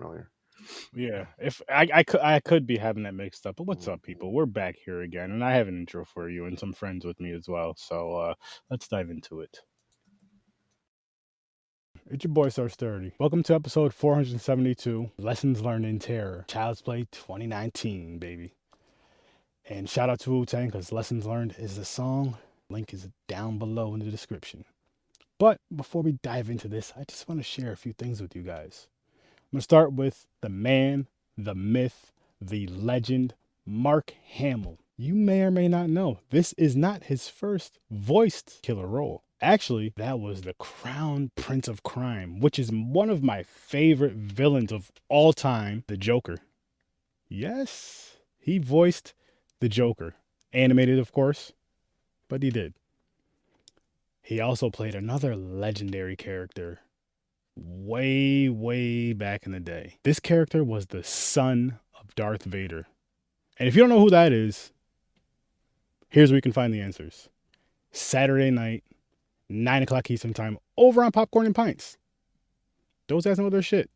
familiar. Yeah, if I could be having that mixed up. But what's up, people? We're back here again, and I have an intro for you and some friends with me as well. So let's dive into it. It's your boy SLICIN. Welcome to episode 472, Lessons Learned in Terror, Child's Play 2019, baby. And shout out to Wu-Tang because Lessons Learned is the song. Link is down below in the description. But before we dive into this, I just want to share a few things with you guys. I'm going to start with the man, the myth, the legend, Mark Hamill. You may or may not know, this is not his first voiced killer role. Actually, that was the Crown Prince of Crime, which is one of my favorite villains of all time, the Joker. Yes, he voiced the Joker. Animated, of course, but he did. He also played another legendary character way back in the day. This character was the son of Darth Vader. And if you don't know who that is, here's where you can find the answers. Saturday night, 9 o'clock Eastern time, over on Popcorn and Pints. Those guys know their shit.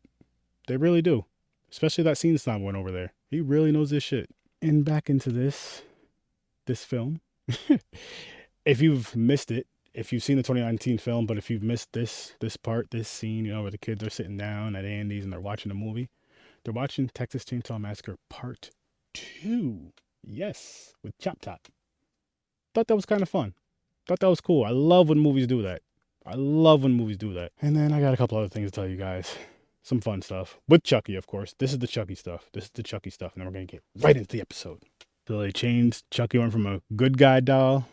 They really do. Especially that scene snob went over there. He really knows his shit. And back into this film. If you've missed it, if you've seen the 2019 film, but if you've missed this part, this scene, where the kids are sitting down at Andy's and they're watching a movie, they're watching Texas Chainsaw Massacre Part 2. Yes, with Chop Top. Thought that was kind of fun. Thought that was cool. I love when movies do that. And then I got a couple other things to tell you guys. Some fun stuff. With Chucky, of course. This is the Chucky stuff. And then we're going to get right into the episode. So they changed. Chucky went from a good guy doll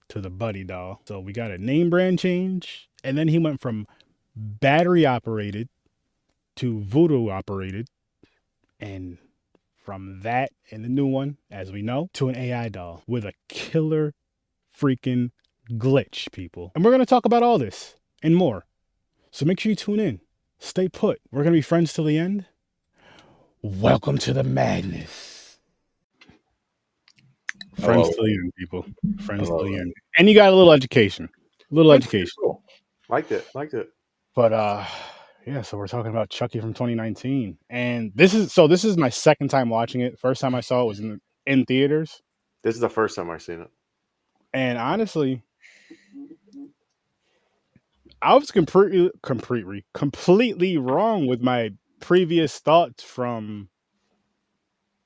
to the buddy doll. So we got a name brand change. And then he went from battery operated to voodoo operated. And from that in the new one, as we know, to an AI doll with a killer freaking glitch, people. And we're going to talk about all this and more. So make sure you tune in. Stay put. We're going to be friends till the end. Welcome to the madness. Friends till the end, people. Friends till the end. And you got a little education. Cool. Liked it. But yeah, so we're talking about Chucky from 2019. And this is my second time watching it. First time I saw it was in theaters. This is the first time I've seen it. And honestly, I was completely wrong with my previous thoughts from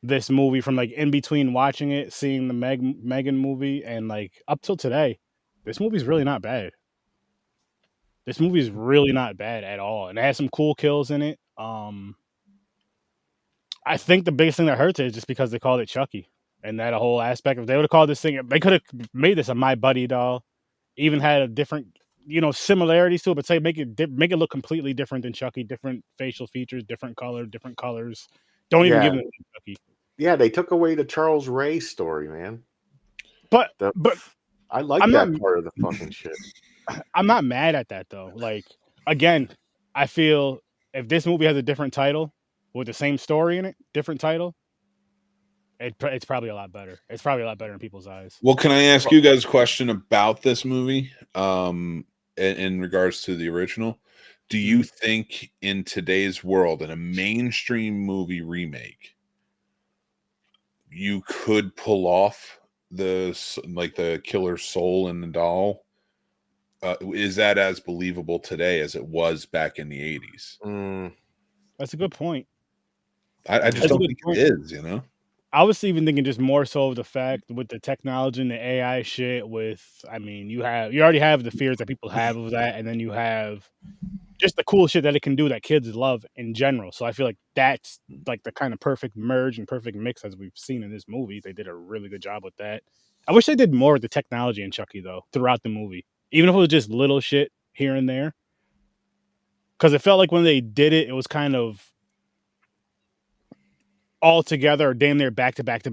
this movie, from like in between watching it, seeing the Megan movie, and like up till today. This movie's really not bad. This movie is really not bad at all, and it has some cool kills in it. I think the biggest thing that hurts it is just because they called it Chucky, and that whole aspect. If they would have called this thing, they could have made this a My Buddy doll, even had a different, similarities to it, but say make it look completely different than Chucky, different facial features, different colors. Don't even give them Chucky. Yeah, they took away the Charles Ray story, man. But I like that part of the fucking shit. I'm not mad at that though. Like, again, I feel if this movie has a different title with the same story in it, different title, it's probably a lot better. It's probably a lot better in people's eyes. Well, can I ask you guys a question about this movie in regards to the original? Do you think in today's world, in a mainstream movie remake, you could pull off the killer soul in the doll? Is that as believable today as it was back in the 80s? That's a good point. I just don't think it is, I was even thinking just more so of the fact with the technology and the AI shit you already have the fears that people have of that, and then you have just the cool shit that it can do that kids love in general. So I feel like that's like the kind of perfect merge and perfect mix as we've seen in this movie. They did a really good job with that. I wish they did more with the technology in Chucky though, throughout the movie. Even if it was just little shit here and there. Because it felt like when they did it, it was kind of all together or damn near back to back.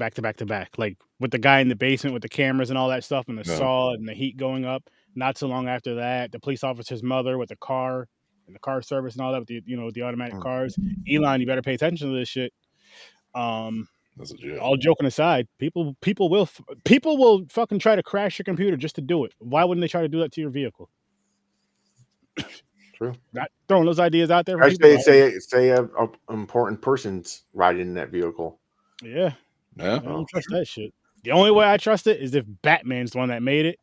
Like with the guy in the basement with the cameras and all that stuff and the saw and the heat going up. Not so long after that, the police officer's mother with the car and the car service and all that with the the automatic cars. Elon, you better pay attention to this shit. All joking aside, people will fucking try to crash your computer just to do it. Why wouldn't they try to do that to your vehicle? True. Not throwing those ideas out there for I people. say a important person's riding in that vehicle. Yeah. Yeah. I don't trust that shit. The only way I trust it is if Batman's the one that made it.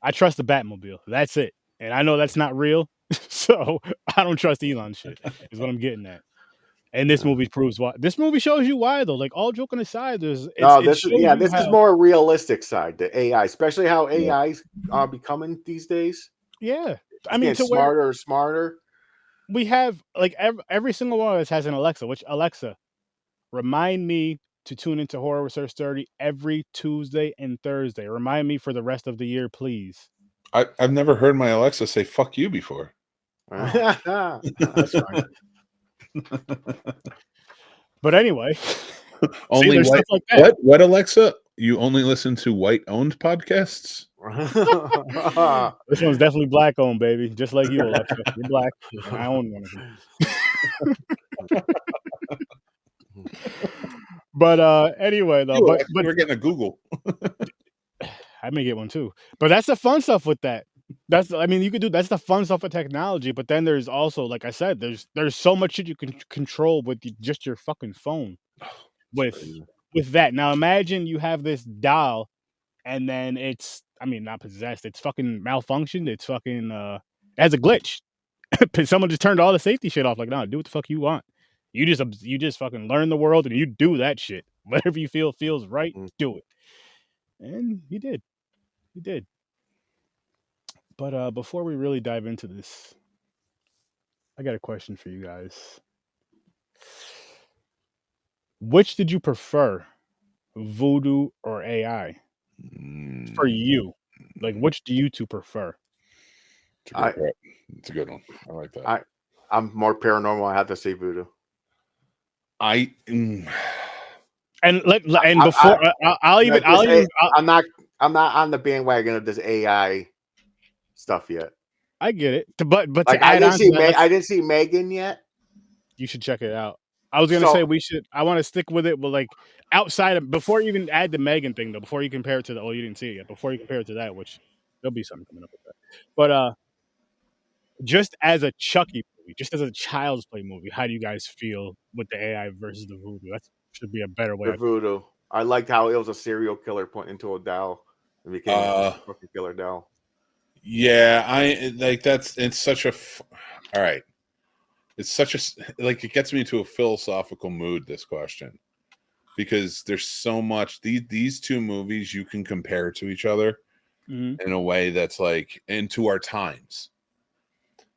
I trust the Batmobile. That's it. And I know that's not real. So I don't trust Elon shit, is what I'm getting at. And this movie proves why. This movie shows you why, though. Like, all joking aside, this is more realistic side, the AI, especially how AI's becoming these days. Yeah. I mean, to smarter and smarter. We have, like, every single one of us has an Alexa, which, Alexa, remind me to tune into Horror with SLICIN every Tuesday and Thursday. Remind me for the rest of the year, please. I've never heard my Alexa say "fuck you" before. Oh. That's fine. But anyway, only there's white, stuff like that. What Alexa? You only listen to white-owned podcasts? This one's definitely black-owned, baby. Just like you, Alexa. You're black, and I own one of them. But anyway, though, but we're getting a Google. I may get one too. But that's the fun stuff with that. That's the fun stuff with technology. But then there's also, like I said, there's so much shit you can control with just your fucking phone. With that. Now imagine you have this doll, and then it's, not possessed. It's fucking malfunctioned. It's fucking it has a glitch. Someone just turned all the safety shit off. Like, no, do what the fuck you want. You just fucking learn the world and you do that shit. Whatever you feel feels right, do it. And he did. He did. But before we really dive into this, I got a question for you guys. Which did you prefer, Voodoo or AI? For you, like, which do you two prefer? It's a good one. I like that. I'm more paranormal. I have to say Voodoo. I'm not on the bandwagon of this AI stuff yet. I get it, but like, I didn't see Megan yet. You should check it out. I was gonna say we should. I want to stick with it, but like outside of, before you even add the Megan thing though, before you compare it to the, you didn't see it yet. Before you compare it to that, which there'll be something coming up with that. But just as a Chucky movie, just as a Child's Play movie, how do you guys feel with the AI versus the Voodoo? That should be a better way. The Voodoo. I liked how it was a serial killer pointing to a doll and became a fucking killer doll. Yeah, I like that's. It's such a. All right. It's such a, like, it gets me into a philosophical mood, this question, because there's so much, these two movies you can compare to each other in a way that's like into our times.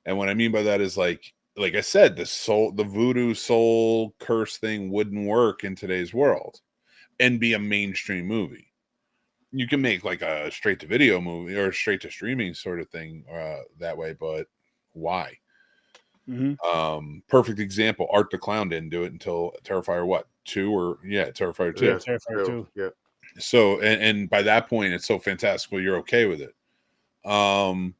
And what I mean by that is like I said, the voodoo soul curse thing wouldn't work in today's world and be a mainstream movie. You can make like a straight to video movie or straight to streaming sort of thing that way, but why? Perfect example. Art the Clown didn't do it until Terrifier 2 Terrifier 2. Yeah, Terrifier 2. Yeah. So and by that point it's so fantastical you're okay with it. So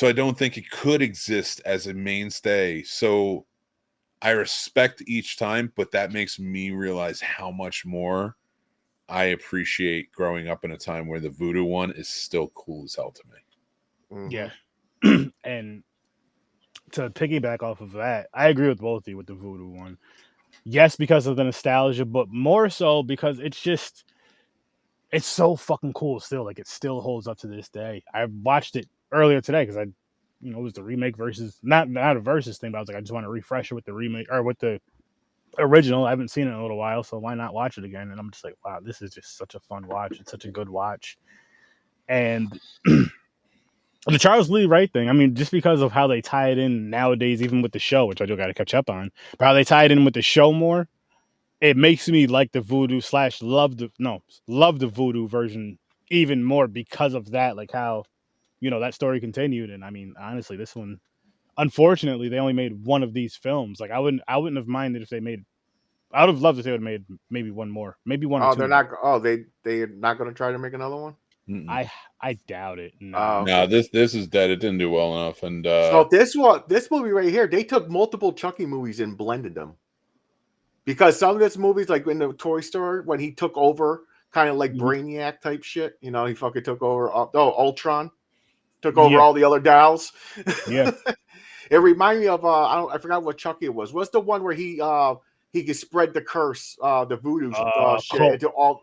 I don't think it could exist as a mainstay. So I respect each time, but that makes me realize how much more I appreciate growing up in a time where the voodoo one is still cool as hell to me. Yeah. And to piggyback off of that, I agree with both of you with the voodoo one. Yes, because of the nostalgia, but more so because it's so fucking cool still. Like, it still holds up to this day. I watched it earlier today because it was the remake versus not a versus thing, but I was like, I just want to refresh it with the remake or with the original. I haven't seen it in a little while, so why not watch it again? And I'm just like, wow, this is just such a fun watch. It's such a good watch. And the Charles Lee Wright thing, just because of how they tie it in nowadays, even with the show, which I do got to catch up on, but how they tie it in with the show more, it makes me like the voodoo / love the voodoo version even more because of that, like how, that story continued. And honestly, this one, unfortunately, they only made one of these films. Like, I wouldn't have minded if they made, I would have loved if they would have made maybe one more, maybe one or two. They're not. They're not going to try to make another one. I doubt it. No, this is dead. It didn't do well enough. And so this movie right here, they took multiple Chucky movies and blended them, because some of this movies, like in the Toy Story, when he took over, kind of like Brainiac type shit. He fucking took over. Ultron. took over Yeah. all the other dolls. Yeah. It reminded me of I forgot what Chucky it was. What's the one where he could spread the curse, the voodoo shit Cult. into all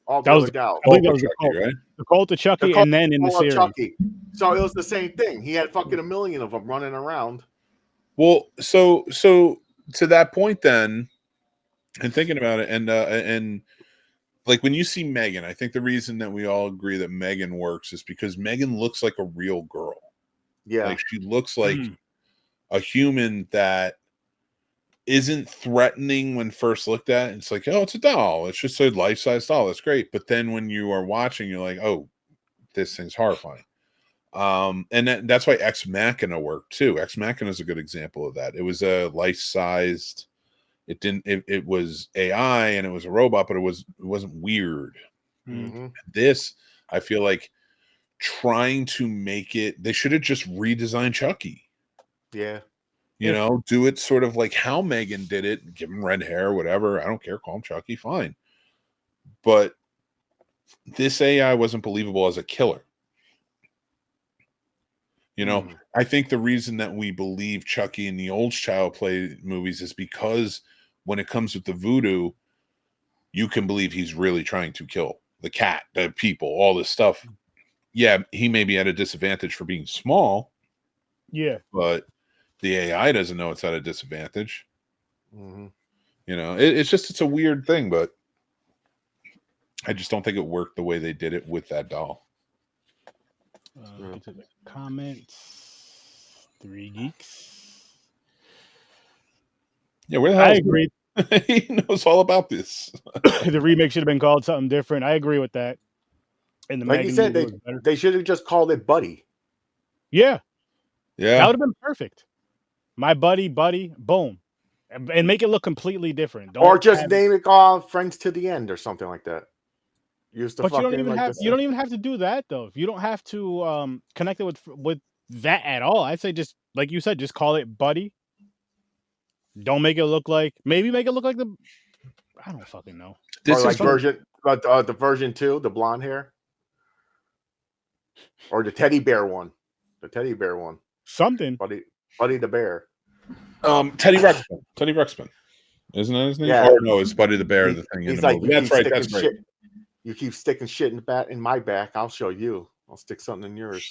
the That was other dolls. I believe that Cult was the Chucky, cult. right? The cult of Chucky, Cult and then in the of series. Chucky. So it was the same thing. He had fucking a million of them running around. Well, so to that point then, and thinking about it, and like when you see Megan, I think the reason that we all agree that Megan works is because Megan looks like a real girl. Yeah. Like she looks like a human that isn't threatening when first looked at. It's like, oh, it's a doll. It's just a life-size doll. That's great. But then when you are watching, you're like, oh, this thing's horrifying. And that's why Ex Machina worked too. Ex Machina is a good example of that. It was a life-sized. It was AI and it was a robot, but it wasn't weird. Mm-hmm. This, I feel like, trying to make it, they should have just redesigned Chucky. Yeah. You know, do it sort of like how Megan did it, give him red hair, whatever. I don't care, call him Chucky, fine. But this AI wasn't believable as a killer. You know, I think the reason that we believe Chucky in the old Child Play movies is because when it comes with the voodoo, you can believe he's really trying to kill the cat, the people, all this stuff. Yeah, he may be at a disadvantage for being small. Yeah. But the AI doesn't know it's at a disadvantage. Mm-hmm. You know, it's a weird thing, but I just don't think it worked the way they did it with that doll. Into the comments. 3 Geeks. Yeah, where the hell? I agree. He knows all about this. The remake should have been called something different. I agree with that. And the like you said, they should have just called it Buddy. Yeah. Yeah. That would have been perfect. My buddy, boom. And make it look completely different. Or just name it Friends to the End or something like that. But you don't even have to do that though. You don't have to connect it with that at all. I'd say just like you said, just call it Buddy. Don't make it look like maybe make it look like the I don't fucking know. This or like the version 2, the blonde hair. Or the teddy bear one. The teddy bear one. Something. Buddy the bear. Teddy Ruxpin. Teddy Ruxpin. Isn't that his name? Yeah. Oh no, it's Buddy the Bear, the thing in the movie. That's right, that's right. You keep sticking shit in my back, I'll show you. I'll stick something in yours.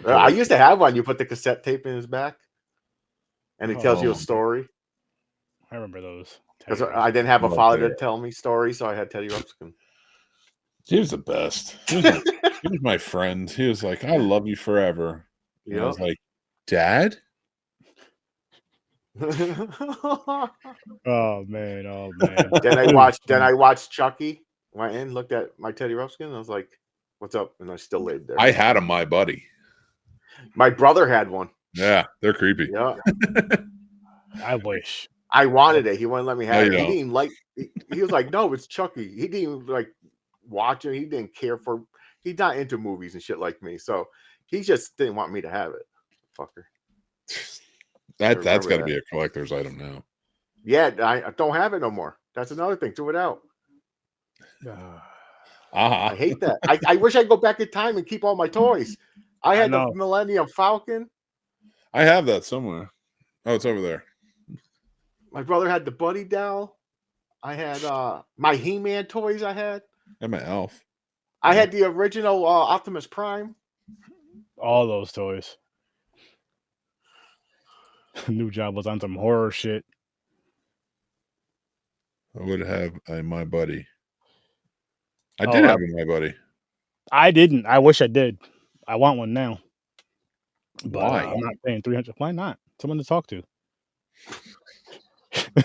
I used to have one. You put the cassette tape in his back, and he tells you a story. I remember those. Because I didn't have a father to tell me stories, so I had Teddy Ruxpin. He was the best. He was my friend. He was like, "I love you forever." And I was like, "Dad." Oh man. Then I watched Chucky. Went in, looked at my Teddy Ruxpin, and I was like, "What's up?" And I still laid there. I had a My Buddy. My brother had one. Yeah, they're creepy. Yeah. I wish. I wanted it. He wouldn't let me have it. He didn't even like. He was like, "No, it's Chucky." He didn't even like watch it. He didn't care for. He's not into movies and shit like me, so he just didn't want me to have it. Fucker. That's got to be a collector's item now. Yeah, I don't have it no more. That's another thing. Threw it out. I hate that. I wish I could go back in time and keep all my toys. I had the Millennium Falcon. I have that somewhere. Oh, it's over there. My brother had the Buddy doll. I had my He-Man toys. I had. And my Elf. I had the original Optimus Prime. All those toys. New job was on some horror shit. I would have a My Buddy. I did have a My Buddy. I didn't. I wish I did. I want one now. But why? I'm not paying $300. Why not? Someone to talk to.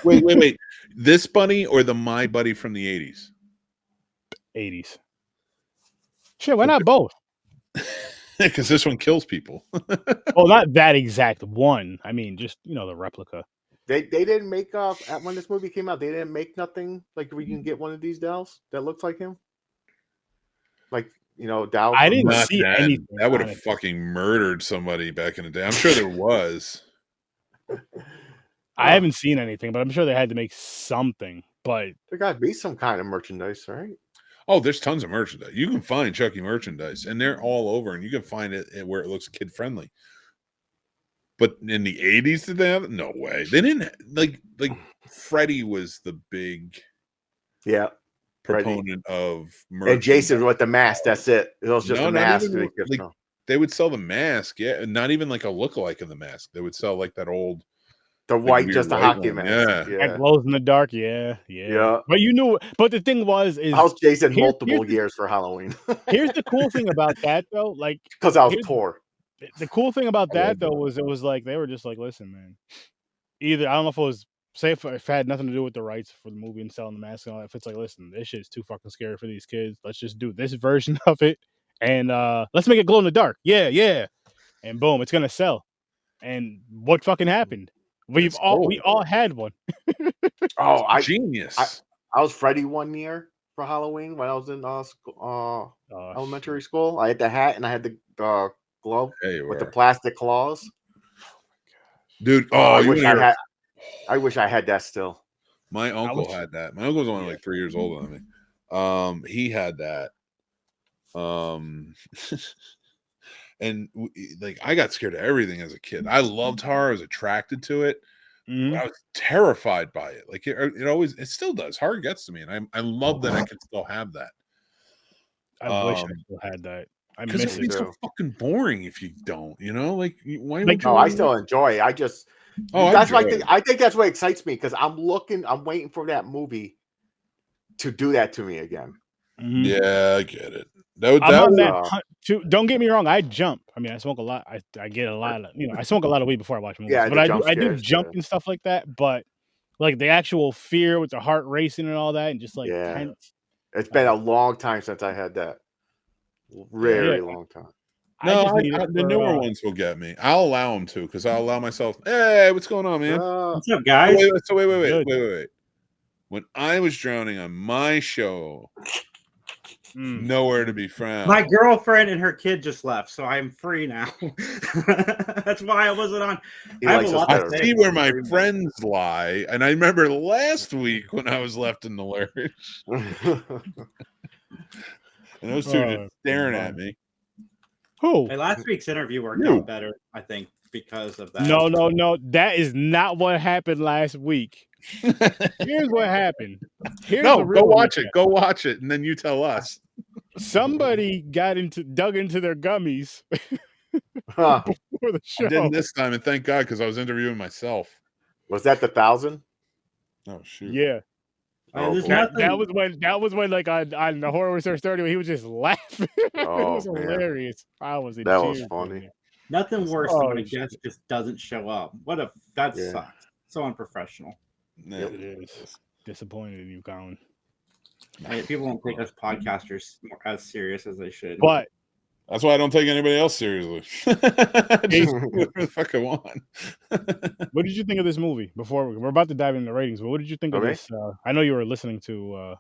Wait. This bunny or the My Buddy from the 80s? 80s. Shit, why not both? Because this one kills people. Well, not that exact one. I mean, just, the replica. They didn't make when this movie came out, they didn't make nothing like we can get one of these dolls that looks like him. Like, doll. I didn't see anything. That would have fucking murdered somebody back in the day. I'm sure there was. I haven't seen anything, but I'm sure they had to make something. But there got to be some kind of merchandise, right? Oh, there's tons of merchandise. You can find Chucky merchandise, and they're all over, and you can find it where it looks kid friendly. But in the 80s, did they have it? No way. They didn't like Freddy was the big proponent of merchandise. And Jason with the mask. That's it. It was just a mask. They would sell the mask, not even like a lookalike of the mask. They would sell like that old, the white, just a hockey mask. Yeah, that glows in the dark. Yeah. But you knew. But the thing was, I was Jason multiple years for Halloween. Here's the cool thing about that, though. Like, because I was poor. The cool thing about that, though, was it was like they were just like, listen, man. Either I don't know if it was if it had nothing to do with the rights for the movie and selling the mask and all that. If it's like, listen, this shit's too fucking scary for these kids. Let's just do this version of it, and let's make it glow in the dark. Yeah, and boom, it's gonna sell. And what fucking happened? We all had one. Genius. I was Freddy one year for Halloween when I was in elementary school. I had the hat and I had the glove with the plastic claws. Dude, I wish I had that still. My uncle had that. My uncle was only like 3 years older than me. He had that. And like I got scared of everything as a kid. I loved horror. I was attracted to it. But I was terrified by it. Like it still does. Horror gets to me, and I love that I can still have that. I wish I still had that. Because it would be so fucking boring if you don't. You know, like why? I still enjoy it. I just I think that's what excites me because I'm waiting for that movie to do that to me again. Yeah, I get it. Don't get me wrong. I jump. I mean, I smoke a lot. I get a lot of, I smoke a lot of weed before I watch movies. Yeah, but I do jump and stuff like that. But like the actual fear with the heart racing and all that, and just like tense. It's been a long time since I had that. Very long time. No, the newer ones will get me. I'll allow them to because I'll allow myself. Hey, what's going on, man? What's up, guys? Wait. When I was drowning on my show. Nowhere to be found. My girlfriend and her kid just left, so I'm free now. That's why I wasn't on. I see where my friends lie, and I remember last week when I was left in the lurch, and those two are just staring at me. Who? Hey, last week's interview worked out better, I think, because of that. No. That is not what happened last week. Here's what happened. Go watch it. Go watch it, and then you tell us. Somebody dug into their gummies before the show. I didn't this time, and thank God because I was interviewing myself. Was that the 1,000? Oh shoot! Yeah. That was when like on the HorrorWithSirSturdy when he was just laughing. It was hilarious. That was funny. Nothing worse than when a guest just doesn't show up. That sucks. So unprofessional. Yeah, it is. Disappointed in you, Colin. Hey, people don't take us podcasters as serious as they should. But that's why I don't take anybody else seriously. Just do whatever the fuck I want. What did you think of this movie? Before we're about to dive into the ratings, but what did you think of this? I know you were listening to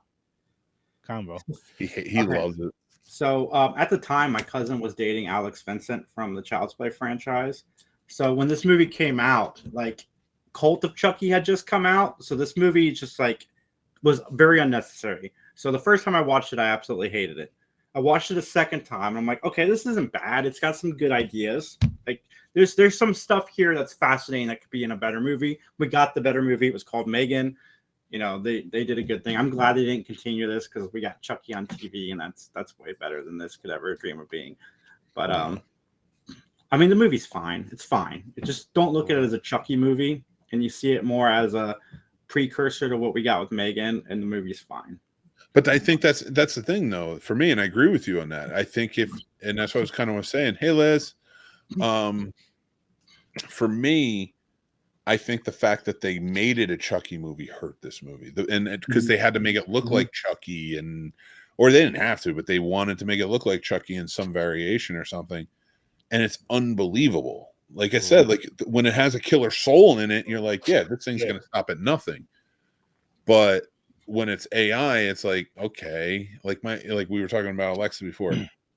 Convo. He loves it. So at the time, my cousin was dating Alex Vincent from the Child's Play franchise. So when this movie came out, like Cult of Chucky had just come out. So this movie just like was very unnecessary. So the first time I watched it, I absolutely hated it. I watched it a second time, and I'm like, okay, this isn't bad. It's got some good ideas. Like there's some stuff here that's fascinating that could be in a better movie. We got the better movie. It was called Megan. They did a good thing. I'm glad they didn't continue this because we got Chucky on TV, and that's way better than this could ever dream of being. But I mean, the movie's fine. It's fine. Just don't look at it as a Chucky movie, and you see it more as a precursor to what we got with Megan, and the movie's fine. But I think that's the thing, though, for me, and I agree with you on that. I think and that's what I was kind of saying. Hey, Liz, for me, I think the fact that they made it a Chucky movie hurt this movie, and because they had to make it look like Chucky, or they didn't have to, but they wanted to make it look like Chucky in some variation or something, and it's unbelievable. Like I said, like when it has a killer soul in it, you're like, yeah, this thing's gonna stop at nothing. But when it's AI, it's like, okay, like we were talking about Alexa before.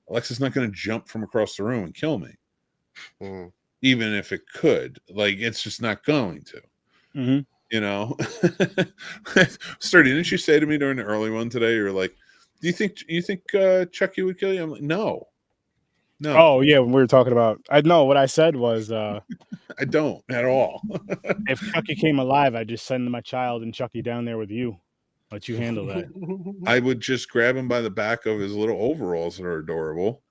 Alexa's not gonna jump from across the room and kill me. Even if it could, like it's just not going to. Sturdy, didn't you say to me during the early one today, you were like, Do you think Chucky would kill you? I'm like, no. Oh yeah, when we were talking about, I know what I said was, I don't at all. if Chucky came alive, I'd just send my child and Chucky down there with you. Let you handle that. I would just grab him by the back of his little overalls that are adorable,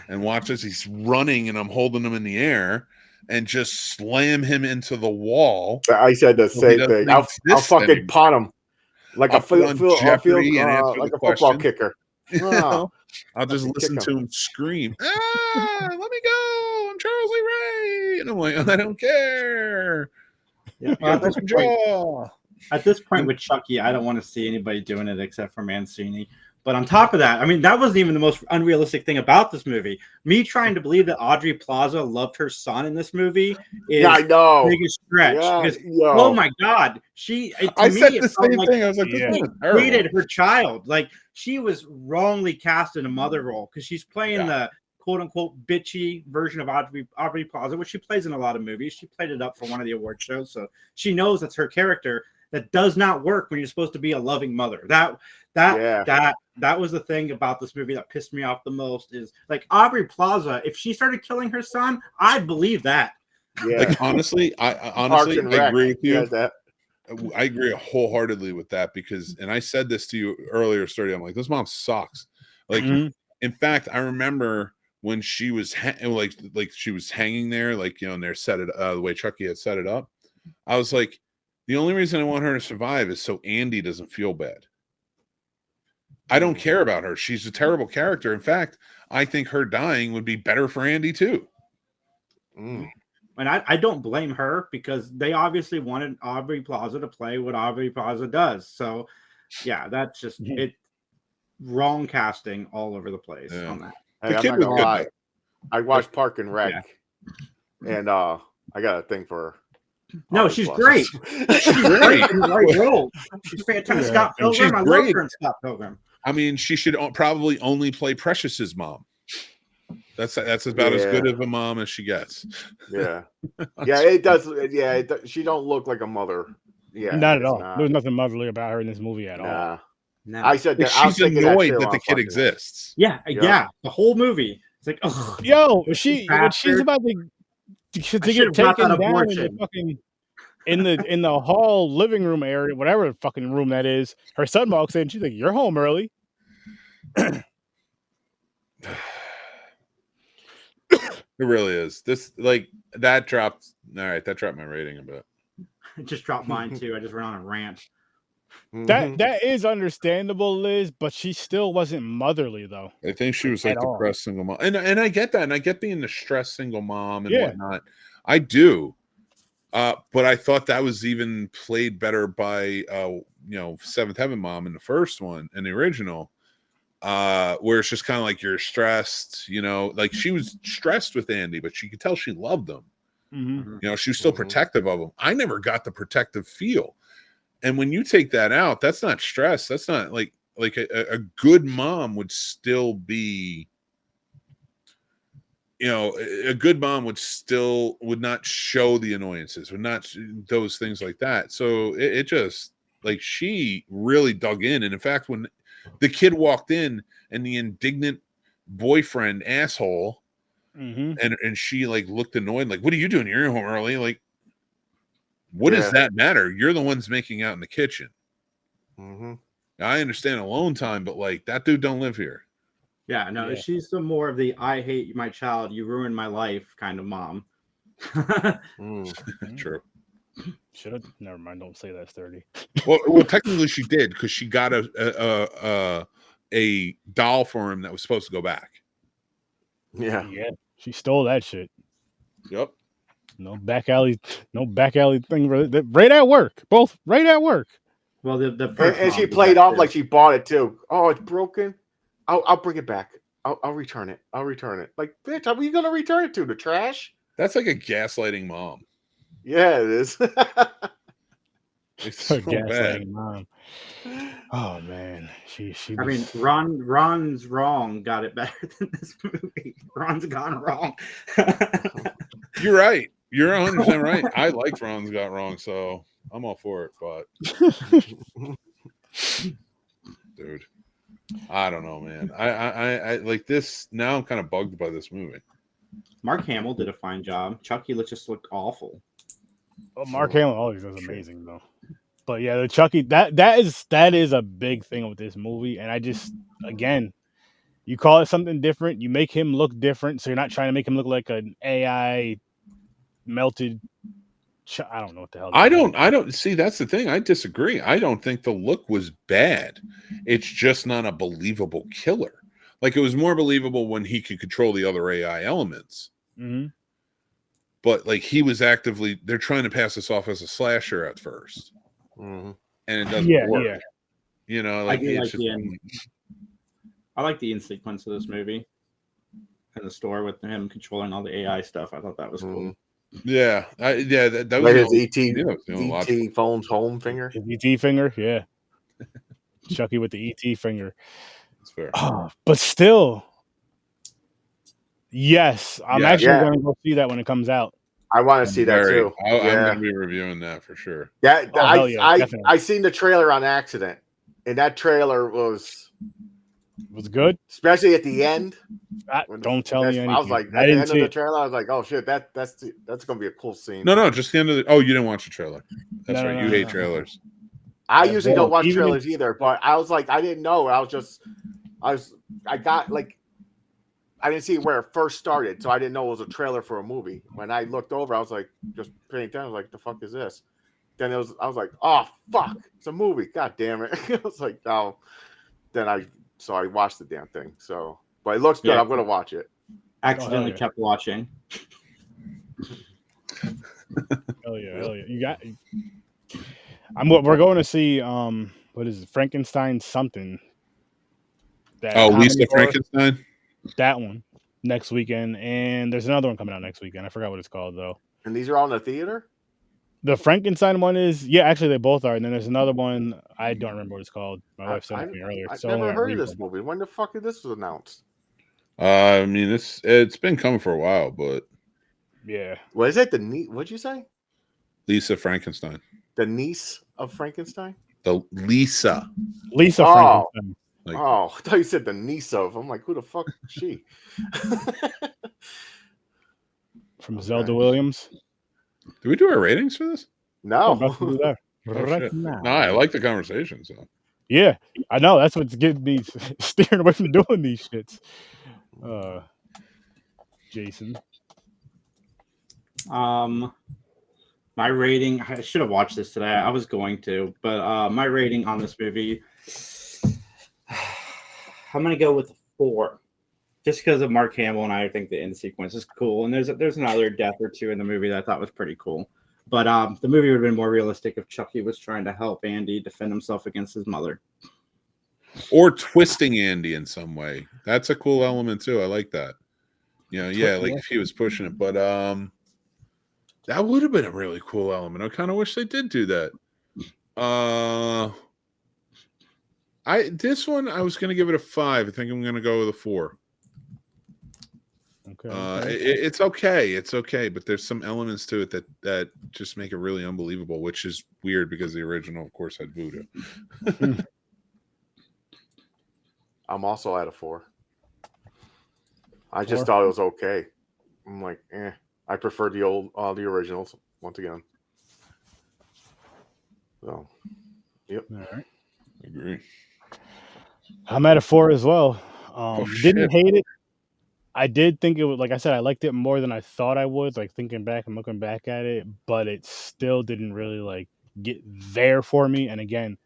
and watch as he's running, and I'm holding him in the air, and just slam him into the wall. I said the same thing. I'll fucking pot him like a football kicker. Oh, I'll just listen to him scream, let me go, I'm Charles Lee Ray. And I'm like, I don't care. Yeah, at this point with Chucky, I don't want to see anybody doing it except for Mancini. But on top of that, I mean, that wasn't even the most unrealistic thing about this movie. Me trying to believe that Aubrey Plaza loved her son in this movie is I know. biggest stretch. Yeah, because, oh my God, I said the same thing. I was like, this is terrible. Hated her child. Like, she was wrongly cast in a mother role because she's playing the quote unquote bitchy version of Aubrey Plaza, which she plays in a lot of movies. She played it up for one of the award shows, so she knows that's her character. That does not work when you're supposed to be a loving mother. That was the thing about this movie that pissed me off the most. Is like Aubrey Plaza, if she started killing her son, I'd believe that. Yeah. Like honestly, I agree with you. I agree wholeheartly with that because, and I said this to you earlier, Sturdy. I'm like, this mom sucks. Like, in fact, I remember when she was like she was hanging there, like, you know, and they're set it the way Chucky had set it up. I was like, the only reason I want her to survive is so Andy doesn't feel bad. I don't care about her. She's a terrible character. In fact, I think her dying would be better for Andy too. And I don't blame her because they obviously wanted Aubrey Plaza to play what Aubrey Plaza does. So, yeah, that's just it. Wrong casting all over the place on that. Hey, I'm not gonna lie. I watched Park and Rec, and I got a thing for her. No, she's great. She's great in the right role. She's fantastic. Scott Pilgrim. I love her in Scott Pilgrim. I mean, she should probably only play Precious's mom. That's about as good of a mom as she gets. Yeah, yeah, it does. Yeah, she don't look like a mother. Yeah, not at all. There's nothing motherly about her in this movie at all. No. I said that. She's annoyed that the kid exists. Yeah, the whole movie. It's like, oh, yo, when she's about to get taken down in the fucking in the hall living room area, whatever fucking room that is. Her son walks in. She's like, "You're home early." It really is. This that dropped. All right, that dropped my rating a bit. It just dropped mine too. I just went on a rant. That is understandable, Liz, but she still wasn't motherly though. I think she was like depressed single mom, and I get that, and I get being the stressed single mom and whatnot. I do, but I thought that was even played better by Seventh Heaven Mom in the first one, in the original. Where it's just kind of like you're stressed, like she was stressed with Andy, but she could tell she loved him. She was still protective of him. I never got the protective feel. And when you take that out, that's not stress. That's not like a good mom would still be, a good mom would not show the annoyances, would not those things like that. So it just like she really dug in. And in fact, when the kid walked in and the indignant boyfriend asshole, and she like looked annoyed, like, what are you doing? You're home early. Like, what does that matter? You're the ones making out in the kitchen. I understand alone time, but like that dude don't live here. Yeah, no, she's the more of the I hate my child, you ruined my life kind of mom. True. Should have never mind. Don't say that, Sturdy. Well, technically she did because she got a doll for him that was supposed to go back. Yeah, she stole that shit. Yep. No back alley thing. Right at work. Both right at work. Well, and she played off like she bought it too. Oh, it's broken. I'll bring it back. I'll return it. Like, bitch, how are you gonna return it to the trash? That's like a gaslighting mom. Yeah, it is. It's so bad. Mom. Oh man, she. I mean, Ron's wrong got it better than this movie. Ron's Gone Wrong. You're right. You're 100% right. I liked Ron's Got Wrong, so I'm all for it. But dude, I don't know, man. I like this now. I'm kind of bugged by this movie. Mark Hamill did a fine job. Chucky just looked awful. Well, Mark Hamill always does amazing though. But yeah, the Chucky that is a big thing with this movie, and I just again, you call it something different, you make him look different, so you're not trying to make him look like an AI melted. I don't know what the hell. I don't see. That's the thing. I disagree. I don't think the look was bad. It's just not a believable killer. Like, it was more believable when he could control the other AI elements. Mm-hmm. But like, he was actively, they're trying to pass this off as a slasher at first, and it doesn't work. Yeah. You know, like, I like the end sequence of this movie in the store with him controlling all the AI stuff. I thought that was cool. Yeah, that was like his ET phone's home finger. His ET finger, yeah. Chucky with the ET finger. That's fair. But still, yes, I'm actually going to go see that when it comes out. I want to see that too. I'm going to be reviewing that for sure. Yeah, I seen the trailer on accident, and that trailer was good, especially at the end. Don't tell me anything. I was like, at the end of the trailer, I was like, oh shit, that's going to be a cool scene. No, just the end of the. Oh, you didn't watch the trailer. That's right. You hate trailers. I usually don't watch trailers either, but I was like, I didn't know. I got like, I didn't see where it first started, so I didn't know it was a trailer for a movie. When I looked over, I was like, just paying attention. I was like, the fuck is this? Then I was like, oh fuck, it's a movie. God damn it! I was like, oh. Then I watched the damn thing. So, but it looks good. I'm gonna watch it. Accidentally kept watching. Hell yeah! You got. We're going to see what is it? Frankenstein something. Lisa Frankenstein. That one next weekend, and there's another one coming out next weekend. I forgot what it's called though. And these are all in the theater. The Frankenstein one is actually they both are, and then there's another one I don't remember what it's called. My wife said it to me earlier. I've never heard of this movie. When the fuck did this was announced? I mean, it's been coming for a while, but yeah. What is it? What'd you say? Lisa Frankenstein. The niece of Frankenstein. The Lisa Frankenstein. Like, I thought you said the niece of. I'm like, who the fuck is she? From Zelda Williams. Did we do our ratings for this? No. No, I like the conversation. So yeah, I know that's what's getting me steering away from doing these shits. Jason. My rating. I should have watched this today. I was going to, but my rating on this movie. I'm gonna go with 4, just because of Mark Hamill, and I think the end sequence is cool. And there's another death or two in the movie that I thought was pretty cool. But the movie would have been more realistic if Chucky was trying to help Andy defend himself against his mother, or twisting Andy in some way. That's a cool element too. I like that. You know, like if he was pushing it, but that would have been a really cool element. I kind of wish they did do that. This one I was going to give it a 5. I think I'm going to go with a 4. Okay. It's okay. It's okay, but there's some elements to it that just make it really unbelievable, which is weird because the original, of course, had voodoo. I'm also at a 4. I just thought it was okay. I'm like, I prefer the originals once again. So, yep. All right. Agree. I'm at a 4 as well. Didn't hate it. I did think it was, like I said, I liked it more than I thought I would, like thinking back and looking back at it, but it still didn't really like get there for me. And again,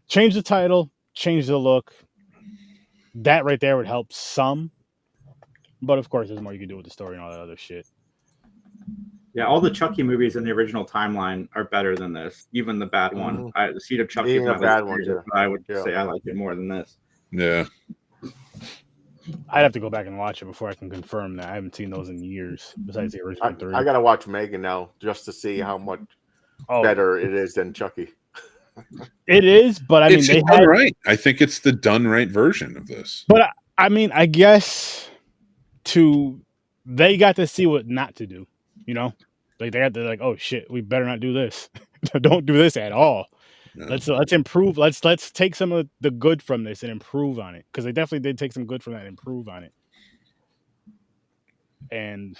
change the title, change the look. That right there would help some. But of course, there's more you can do with the story and all that other shit. Yeah, all the Chucky movies in the original timeline are better than this. Even the bad one. The Seed of Chucky is the bad one. I would say I like it more than this. Yeah. I'd have to go back and watch it before I can confirm that. I haven't seen those in years, besides the original 3. I got to watch Megan now just to see how much better it is than Chucky. It is, but I mean, they done right. I think it's the done right version of this. But I mean, I guess they got to see what not to do. You know, like they had to like, oh shit, we better not do this. Don't do this at all. No. Let's improve. Let's take some of the good from this and improve on it, because they definitely did take some good from that and improve on it. And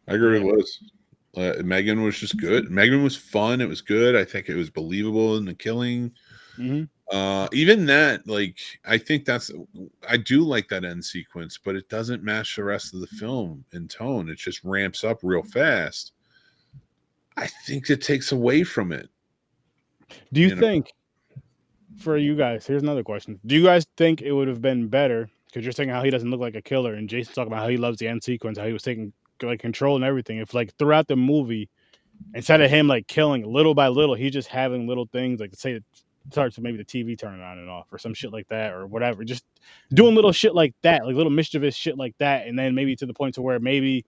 I agree with Liz. Megan was just good. Megan was fun. It was good. I think it was believable in the killing. Even that, like, I think I do like that end sequence, but it doesn't match the rest of the film in tone. It just ramps up real fast. I think it takes away from it. do you think, for you guys, here's another question. Do you guys think it would have been better, because you're saying how he doesn't look like a killer, and Jason's talking about how he loves the end sequence, how he was taking like control and everything, if like throughout the movie, instead of him like killing little by little, he's just having little things like, say it starts with maybe the TV turning on and off or some shit like that, or whatever, just doing little shit like that, like little mischievous shit like that, and then maybe to the point to where maybe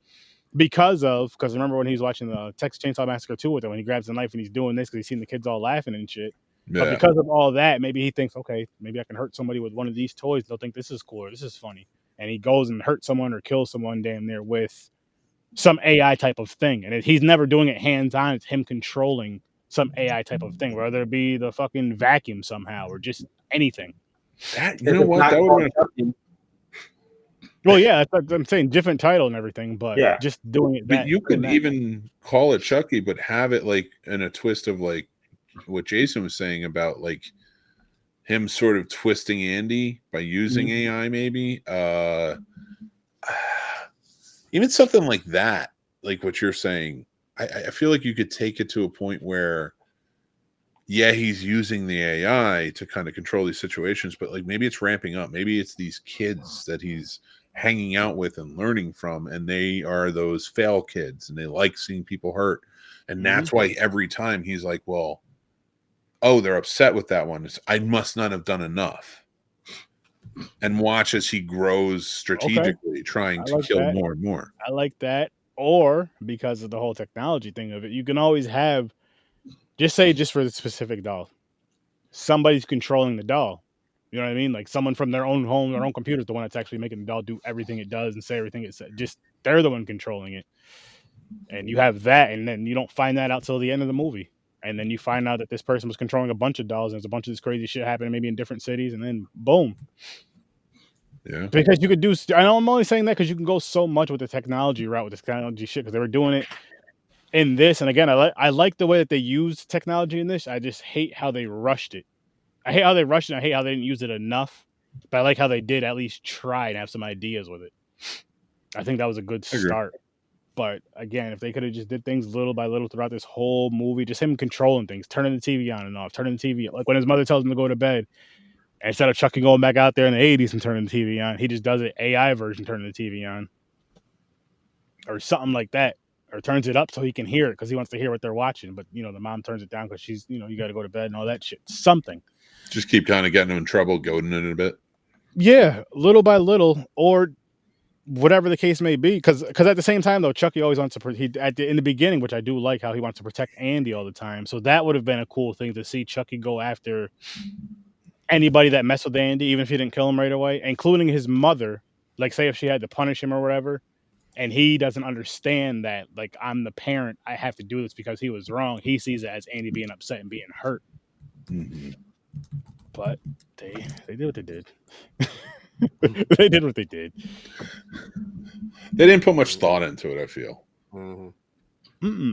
because remember when he was watching the Texas Chainsaw Massacre 2 with him, when he grabs the knife and he's doing this because he's seen the kids all laughing and shit. But because of all that, maybe he thinks, okay, maybe I can hurt somebody with one of these toys. They'll think this is cool or this is funny. And he goes and hurts someone or kills someone damn near with some AI type of thing. And he's never doing it hands-on. It's him controlling some AI type of thing, whether it be the fucking vacuum somehow or just anything. You know what? That would have been... Well, yeah, I'm saying different title and everything, but yeah, just doing it. But you could even call it Chucky, but have it like in a twist of like what Jason was saying about like him sort of twisting Andy by using AI, maybe. Even something like that, like what you're saying. I feel like you could take it to a point where, yeah, he's using the AI to kind of control these situations, but like maybe it's ramping up. Maybe it's these kids that he's hanging out with and learning from, and they are those fail kids and they like seeing people hurt. And that's why every time he's like, well, oh, they're upset with that one. I must not have done enough. And watch as he grows strategically, trying to kill more and more. I like that. Or because of the whole technology thing of it, you can always have, just for the specific doll, somebody's controlling the doll. You know what I mean? Like someone from their own home, their own computer is the one that's actually making the doll do everything it does and say everything it says. Just they're the one controlling it. And you have that, and then you don't find that out till the end of the movie. And then you find out that this person was controlling a bunch of dolls, and there's a bunch of this crazy shit happening, maybe in different cities, and then boom. Yeah. Because you could do, I know I'm only saying that because you can go so much with the technology route with this technology shit, because they were doing it in this. And again, I like the way that they used technology in this. I just hate how they rushed it. I hate how they rushed it. I hate how they didn't use it enough. But I like how they did at least try and have some ideas with it. I think that was a good start. But again, if they could have just did things little by little throughout this whole movie, just him controlling things, turning the TV on and off, turning the TV, like when his mother tells him to go to bed, and instead of Chucky going back out there in the 80s and turning the TV on, he just does it AI version, turning the TV on. Or something like that. Or turns it up so he can hear it because he wants to hear what they're watching. But, the mom turns it down because she's, you got to go to bed and all that shit. Something. Just keep kind of getting him in trouble, goading it a bit. Yeah, little by little, or whatever the case may be. Because at the same time, though, Chucky always wants to, in the beginning, which I do like how he wants to protect Andy all the time. So that would have been a cool thing to see Chucky go after anybody that messed with Andy, even if he didn't kill him right away, including his mother. Like, say if she had to punish him or whatever, and he doesn't understand that, like, I'm the parent, I have to do this because he was wrong. He sees it as Andy being upset and being hurt. But they did what they did. They did what they did. They didn't put much thought into it, I feel.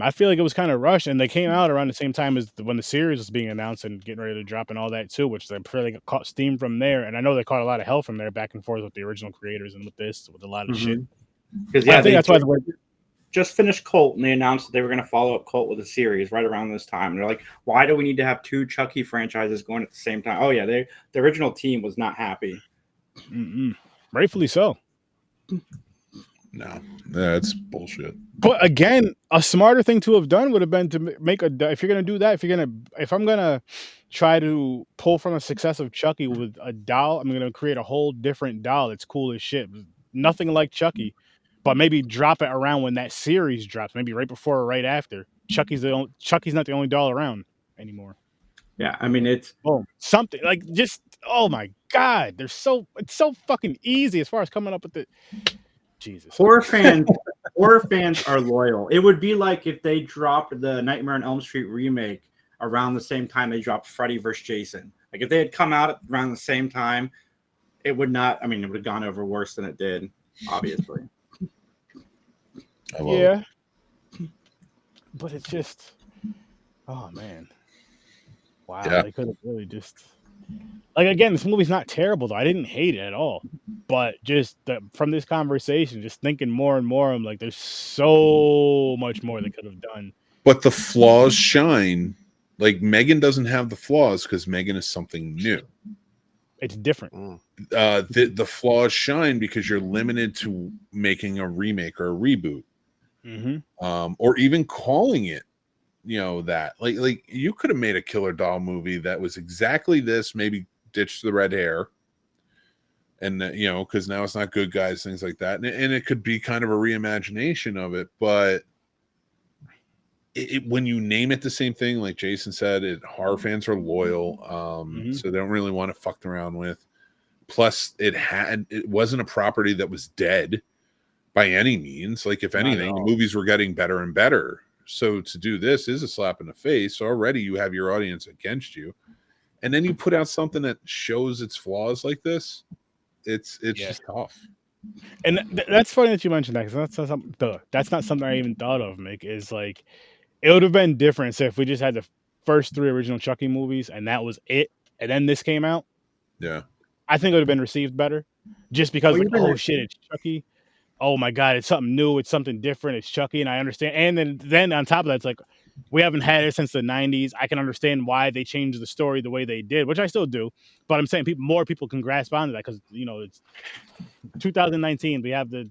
I feel like it was kind of rushed, and they came out around the same time as when the series was being announced and getting ready to drop and all that too, which they really caught steam from there. And I know they caught a lot of hell from there, back and forth with the original creators and with this, with a lot of shit. Because I think that's why just finished Cult, and they announced that they were going to follow up Cult with a series right around this time. And they're like, why do we need to have two Chucky franchises going at the same time? Oh yeah, the original team was not happy. Rightfully so. No, that's bullshit. But again, a smarter thing to have done would have been to make if you're gonna do that, if I'm gonna try to pull from the success of Chucky with a doll, I'm gonna create a whole different doll that's cool as shit. Nothing like Chucky, but maybe drop it around when that series drops, maybe right before or right after. Chucky's not the only doll around anymore. Yeah, I mean it's something like just oh my god, it's so fucking easy as far as coming up with the Jesus. Horror fans are loyal. It would be like if they dropped the Nightmare on Elm Street remake around the same time they dropped Freddy vs. Jason. Like if they had come out around the same time, it would not. I mean, it would have gone over worse than it did, obviously. Yeah, but it's just, oh man, wow, Yeah. they could have really just, like, again, this movie's not terrible though. I didn't hate it at all, but just from this conversation, just thinking more and more, I'm like, there's so much more they could have done. But the flaws shine. Like Megan doesn't have the flaws because Megan is something new. It's different. The flaws shine because you're limited to making a remake or a reboot, or even calling it, that like you could have made a killer doll movie that was exactly this, maybe ditch the red hair, and because now it's not good guys, things like that, and it could be kind of a reimagination of it, but when you name it the same thing, like Jason said, horror fans are loyal, so they don't really want to fuck around with. Plus, it wasn't a property that was dead by any means. Like, if anything, the movies were getting better and better. So to do this is a slap in the face. So already you have your audience against you, and then you put out something that shows its flaws like this. It's just tough. And that's funny that you mentioned that, because that's not something I even thought of. Mick, is like, it would have been different if we just had the first 3 original Chucky movies and that was it, and then this came out. Yeah, I think it would have been received better, just because oh shit, it's Chucky. Oh my god, it's something new, it's something different, it's Chucky, and I understand. And then on top of that, it's like, we haven't had it since the 90s. I can understand why they changed the story the way they did, which I still do. But I'm saying more people can grasp onto that because it's 2019. We have the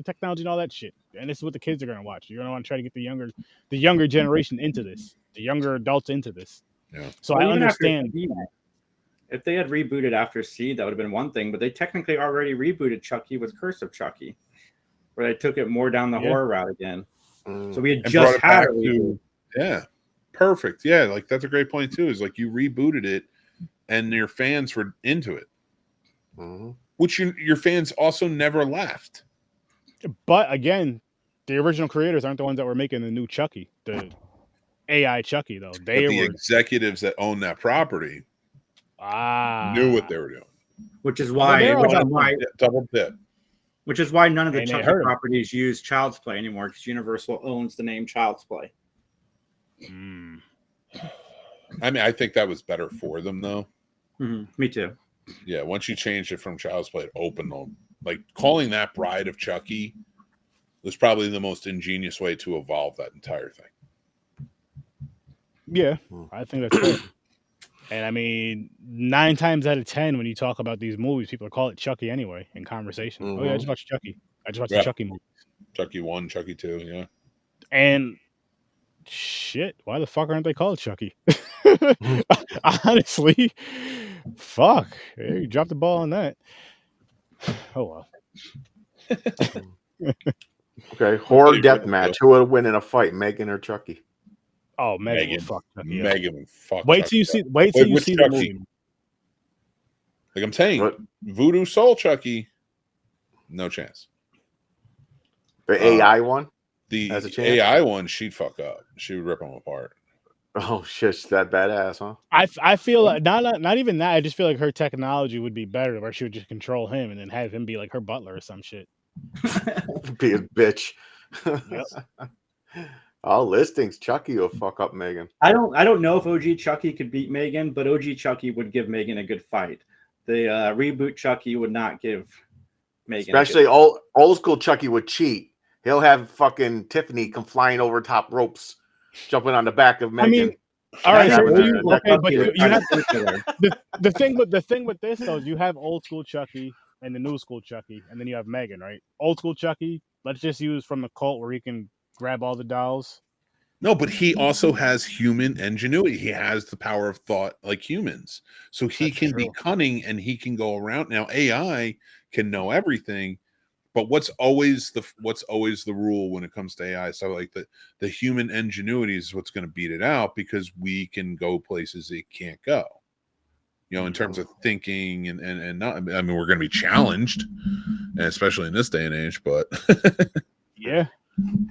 technology and all that shit, and this is what the kids are gonna watch. You're gonna want to try to get the younger generation into this, the younger adults into this. Yeah. So I understand. If they had rebooted after Seed, that would have been one thing. But they technically already rebooted Chucky with Curse of Chucky, where they took it more down the horror route again. So we had just had a reboot. Yeah, perfect. Yeah, like that's a great point too. Is like you rebooted it, and your fans were into it, which your fans also never left. But again, the original creators aren't the ones that were making the new Chucky, the AI Chucky, though. The executives that own that property knew what they were doing, which is why double dip. Which is why none of the Chucky properties use Child's Play anymore, because Universal owns the name Child's Play. I mean, I think that was better for them, though. Me too. Yeah, once you changed it from Child's Play to open, like calling that Bride of Chucky was probably the most ingenious way to evolve that entire thing. Yeah, I think that's fair. And I mean, 9 times out of 10, when you talk about these movies, people call it Chucky anyway in conversation. Oh yeah, I just watched Chucky. I just watched the Chucky movie. Chucky 1, Chucky 2, yeah. And shit, why the fuck aren't they called Chucky? Honestly, fuck. You dropped the ball on that. Oh well. Okay, horror death match. Who would win in a fight, Megan or Chucky? Oh, Megan would fuck Chucky. Megan would fuck. Wait till you see. Wait till you see the movie. Like I'm saying, Voodoo Soul Chucky, no chance. The AI one. The AI one, she'd fuck up. She would rip them apart. Oh shit, she's that badass, huh? I feel like not even that. I just feel like her technology would be better, where she would just control him and then have him be like her butler or some shit. Be a bitch. Yep. All listings, Chucky will fuck up Megan. I don't know if OG Chucky could beat Megan, but OG Chucky would give Megan a good fight. The reboot Chucky would not give Megan. Especially old school Chucky would cheat. He'll have fucking Tiffany come flying over top ropes, jumping on the back of Megan. I mean, all right, so but you have the thing with this though is you have old school Chucky and the new school Chucky, and then you have Megan, right? Old school Chucky, let's just use from the cult where he can grab all the dolls. No, but he also has human ingenuity. He has the power of thought like humans. So he can be cunning and he can go around. Now AI can know everything, but what's always the rule when it comes to AI? So like the human ingenuity is what's going to beat it out, because we can go places it can't go. In terms of thinking and not, I mean, we're going to be challenged, and especially in this day and age, but yeah.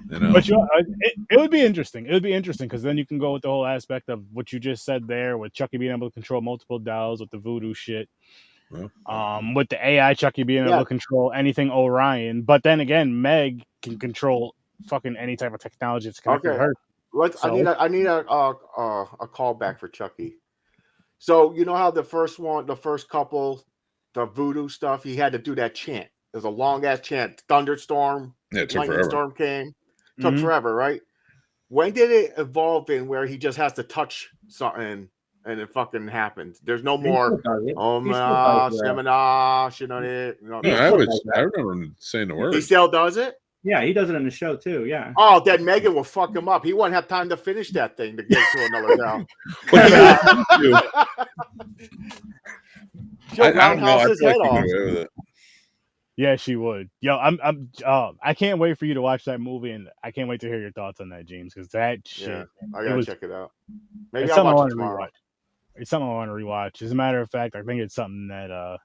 You know, But it would be interesting. It would be interesting because then you can go with the whole aspect of what you just said there, with Chucky being able to control multiple dolls, with the voodoo shit. With the AI Chucky being able to control anything Orion, but then again, Meg can control fucking any type of technology that's connected to her. I need a callback for Chucky. So you know how the first couple, the voodoo stuff, he had to do that chant. There's a long ass chant. Thunderstorm, lightning storm came. Took forever, right? When did it evolve in where he just has to touch something and it fucking happens? There's no more. I remember him saying the word. He still does it. Yeah, he does it in the show too. Yeah. Oh, then Megan will fuck him up. He won't have time to finish that thing to get to another down. She'll roundhouse his head off. Yeah, she would. Yo, I can't wait for you to watch that movie, and I can't wait to hear your thoughts on that, James, because that shit. I gotta check it out. Maybe it's I'll watch it tomorrow. It's something I want to rewatch. As a matter of fact, I think it's something that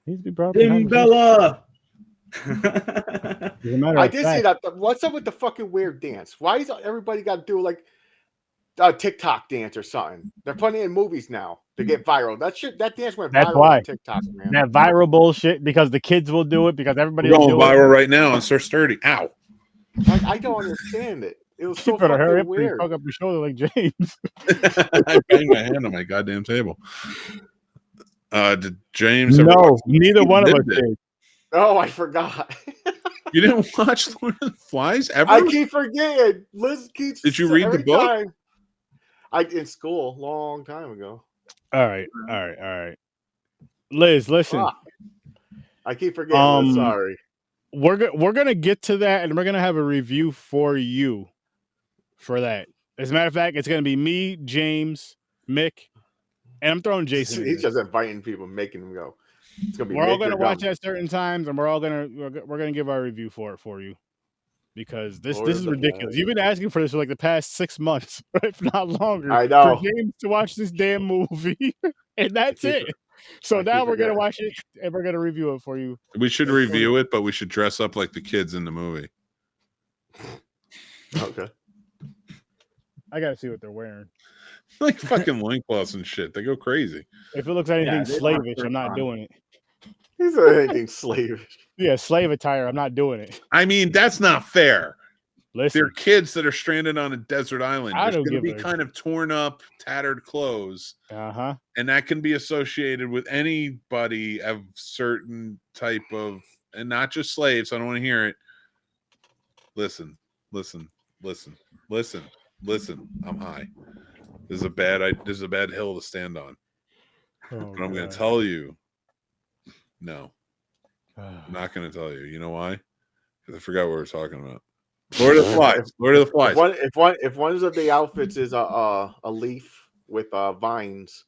needs to be brought up. Bella. I did see that. What's up with the fucking weird dance? Why is everybody got to do like a TikTok dance or something? They're putting it in movies now to get viral. That dance went viral on TikTok, man. That viral bullshit, because the kids will do it, because everybody will do viral right now on SirSturdy. Ow! I don't understand it. It was so fucking hurry up weird. And fuck up your shoulder like James. I banged my hand on my goddamn table. Did James? No, neither one of us did. Oh, I forgot. You didn't watch Lord of the Flies ever? I keep forgetting. Liz keeps. Did you read the book? Time. In school, long time ago. All right. Liz, listen. I keep forgetting. Liz, sorry. We're gonna get to that, and we're gonna have a review for you for that. As a matter of fact, it's gonna be me, James, Mick, and I'm throwing Jason. He's just inviting people, making them go. It's gonna be. We're all gonna watch at certain times, and we're gonna give our review for you, because this is ridiculous. You've been asking for this for like the past 6 months, if not longer. I know. For James to watch this damn movie, and that's it. So now we're gonna watch it, and we're gonna review it for you. We should review it, but we should dress up like the kids in the movie. Okay. I gotta see what they're wearing. Like fucking loincloths and shit. They go crazy. If it looks anything slavish, I'm not doing it. He said anything slavish. Yeah, slave attire. I'm not doing it. I mean, that's not fair. Listen, they're kids that are stranded on a desert island. I There's going to be kind of torn up, tattered clothes. And that can be associated with anybody of certain type of, and not just slaves. I don't want to hear it. Listen. I'm high. This is a bad hill to stand on. But I'm going to tell you. No, I'm not going to tell you. You know why? Because I forgot what we were talking about. Lord of the Flies. If one of the outfits is a leaf with vines,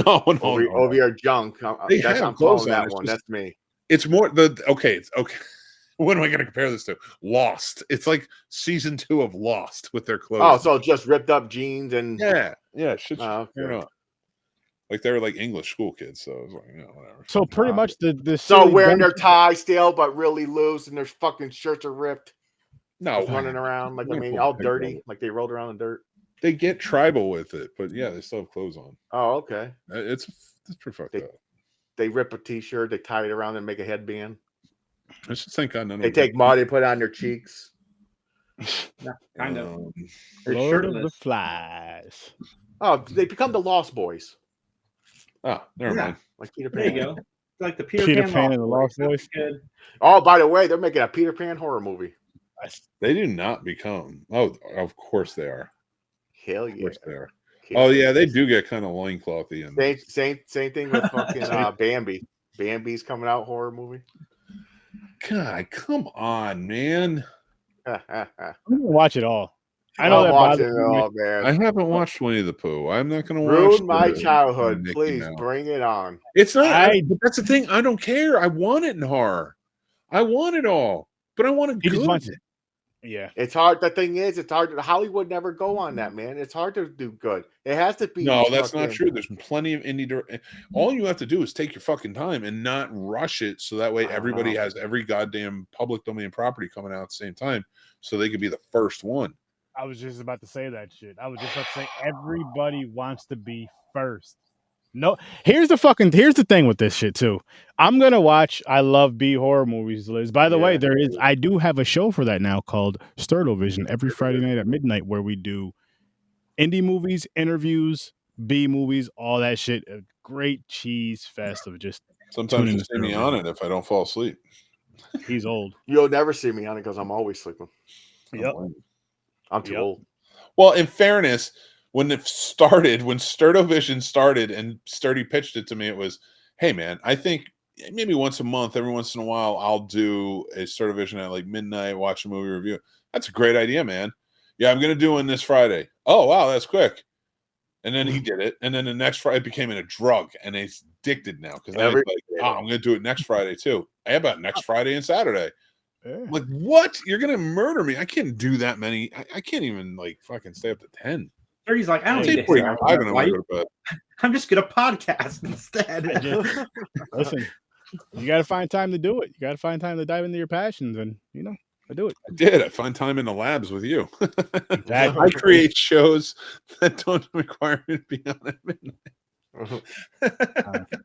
over your junk, that's I'm calling that one. That's me. It's more it's okay. What am I going to compare this to? Lost. It's like season 2 of Lost with their clothes. Oh, so just ripped up jeans and yeah. Shit's like they were like English school kids, so it was like, whatever. So pretty much the so wearing their tie still, but really loose, and their fucking shirts are ripped. No, running around like all dirty, like they rolled around in dirt. They get tribal with it, but yeah, they still have clothes on. Oh, okay. It's pretty fucked up. They rip a t-shirt, they tie it around and make a headband. I just think they take mud, they put it on their cheeks. Kind of. Lord of the Flies. Oh, they become the Lost Boys. Oh, never mind. Like Peter Pan. There you go. Like the Peter Pan and the Lost Boys. Oh, by the way, they're making a Peter Pan horror movie. They do not become. Oh, of course they are. Hell yeah. Of course they are. Oh yeah, they do get kind of loinclothy. Same thing with fucking Bambi. Bambi's coming out horror movie. God, come on, man. I'm gonna watch it all. I know that watching it all, man. I haven't watched Winnie the Pooh. I'm not going to watch. Ruin my childhood. Please bring it on. It's not. But that's the thing. I don't care. I want it in horror. I want it all, but I want it good. Yeah. It's hard. The thing is, it's hard. Hollywood never go on that, man. It's hard to do good. It has to be. No, that's snuck not in. true. There's plenty of all you have to do is take your fucking time and not rush it, so that way I don't everybody know. has every goddamn public domain property coming out at the same time, so they could be the first one. I was just about to say that shit. I was just about to say everybody wants to be first. No, here's the thing with this shit too. I'm gonna watch I Love B horror movies, Liz. By the way, Yeah. I do have a show for that now called Sturdo Vision every Friday night at midnight, where we do indie movies, interviews, B movies, all that shit. A great cheese fest of just Sometimes tuning you to see me Sturdo on Vision. it if I don't fall asleep. He's old. You'll never see me on it because I'm always sleeping. Yep. I'm too old. Well, in fairness, when Sturdo Vision started and Sturdy pitched it to me, it was, hey man, I think maybe once a month, every once in a while, I'll do a Sturdo Vision at like midnight, watch a movie review. That's a great idea, man. Yeah, I'm gonna do one this Friday. Oh wow, that's quick. And then he did it, and then the next Friday it became a drug, and it's addicted now because I'm gonna do it next Friday too. How about next Friday and Saturday? Yeah. Like, what? You're gonna murder me? I can't do that many. I can't even like fucking stay up to 10. He's like, I don't Take need to 45 and I'm gonna go to bed. I'm just gonna podcast instead. Listen, you got to find time to do it. You got to find time to dive into your passions, and I do it. I did. I find time in the labs with you. Exactly. I create shows that don't require me to be on at midnight.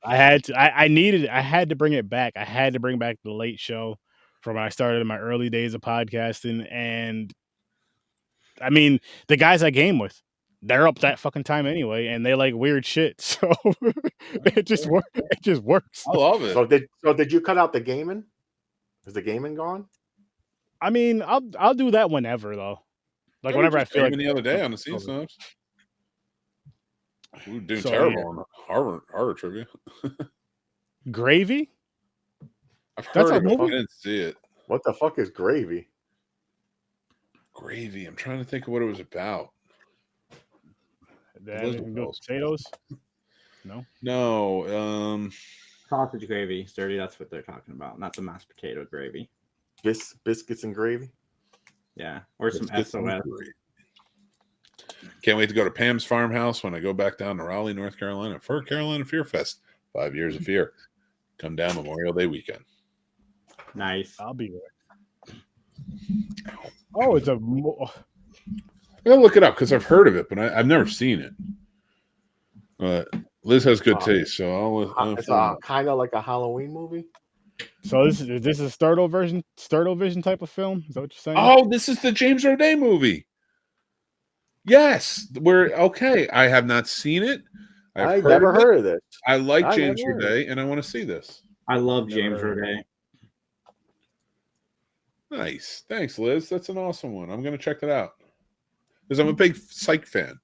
I had to. I had to bring it back. I had to bring back the late show from when I started in my early days of podcasting, and I mean the guys I game with, they're up that fucking time anyway, and they like weird shit. So it just works. It just works. I love it. So did you cut out the gaming? Is the gaming gone? I mean, I'll do that whenever though. Like whenever I feel like. The other day on the scene snaps. We were doing So, terrible yeah. on horror trivia. Gravy? I've That's heard a of it, movie? I didn't see it. What the fuck is gravy? Gravy. I'm trying to think of what it was about. That anything to do with potatoes? No. Sausage gravy, Sturdy. That's what they're talking about, not the mashed potato gravy. Biscuits and gravy? Yeah, or some SOS. Can't wait to go to Pam's farmhouse when I go back down to Raleigh, North Carolina for Carolina Fear Fest. 5 years of fear. Come down Memorial Day weekend. Nice. I'll be there. Oh, it's a. I gotta look it up because I've heard of it, but I've never seen it. But Liz has good taste, so I'll it's kind of like a Halloween movie. So this is a Sturdo Vision type of film. Is that what you're saying? Oh, this is the James Roday movie. Yes, okay. I have not seen it. I've never heard of this. I like James Roday, and I want to see this. I love James Roday. Nice, thanks, Liz. That's an awesome one. I'm going to check that out because I'm a big Psych fan.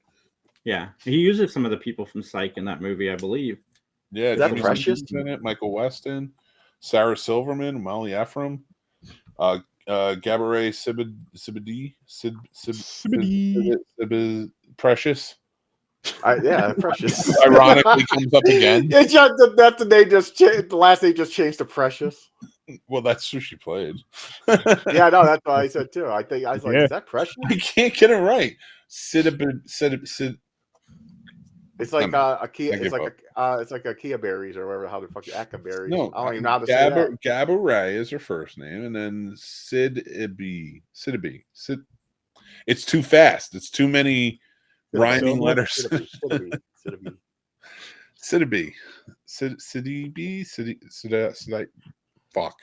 Yeah, he uses some of the people from Psych in that movie, I believe. Yeah, Is that Jimmy Precious? Simpson's in it, Michael Weston, Sarah Silverman, Molly Ephraim, Gabourey Sibidi, Precious. Yeah, Precious. Ironically, comes up again. It's just that's the name the last name just changed to Precious. Well, that's who she played. Yeah, no, that's what I said too. I was like, Yeah. is that Precious? I can't get it right. Sid. It's like a Kia. I give It's like a Kia berries or whatever. How the fuck Aka berries? No, I don't even know how to say that. Gabourey is her first name, and then Sidibe. It's too fast. It's too many rhyming letters. Sidibe. Fuck.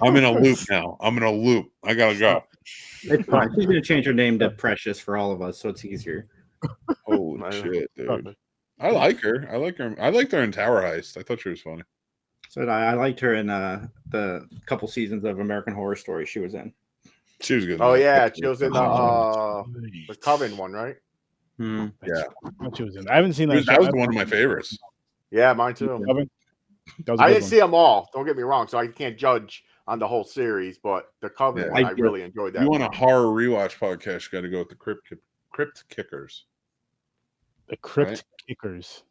I'm in a loop now. I gotta go. It's fine. She's going to change her name to Precious for all of us, so it's easier. Holy shit, dude. I like her. I liked her in Tower Heist. I thought she was funny. So I liked her in the couple seasons of American Horror Story she was in. She was good. Oh yeah, she was in the Coven one, right? Yeah, What she was in. I haven't seen that. that was one of my favorites. Yeah, mine too. I didn't see them all. Don't get me wrong, so I can't judge on the whole series, but the Coven one, I really enjoyed that. You want a horror rewatch podcast? You got to go with the Crypt Kickers. The Crypt Kickers.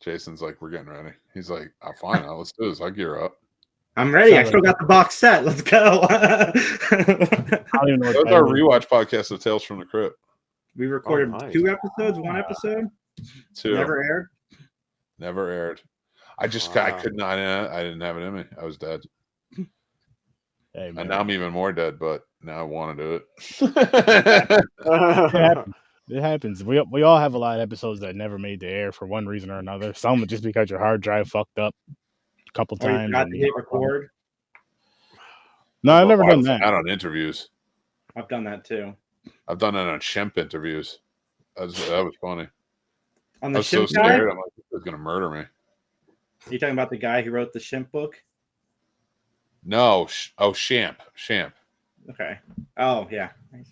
Jason's like, we're getting ready. He's like, fine, let's do this. I'll gear up. I'm ready. I Sounds still like- got the box set. Let's go. I don't even know what That was that our means. rewatch podcast of Tales from the Crypt. We recorded nice. 2 episodes, 1 episode. Too. Never aired. Never aired. I just I Wow. could not. I didn't have it in me. I was dead, Hey, man. and now I'm even more dead. But now I want to do it. It happens. It happens. We all have a lot of episodes that never made the air for one reason or another. Some just because your hard drive fucked up a couple Or you times. forgot and to you hit know, record. No, I've never I done was that. out on interviews. I've done that too. I've done it on Shemp interviews. That was funny. On I the was so Shimp guy? scared. I'm like, this is gonna murder me. Are you talking about the guy who wrote the Shimp book? No. Shamp. Okay. Oh yeah. Nice.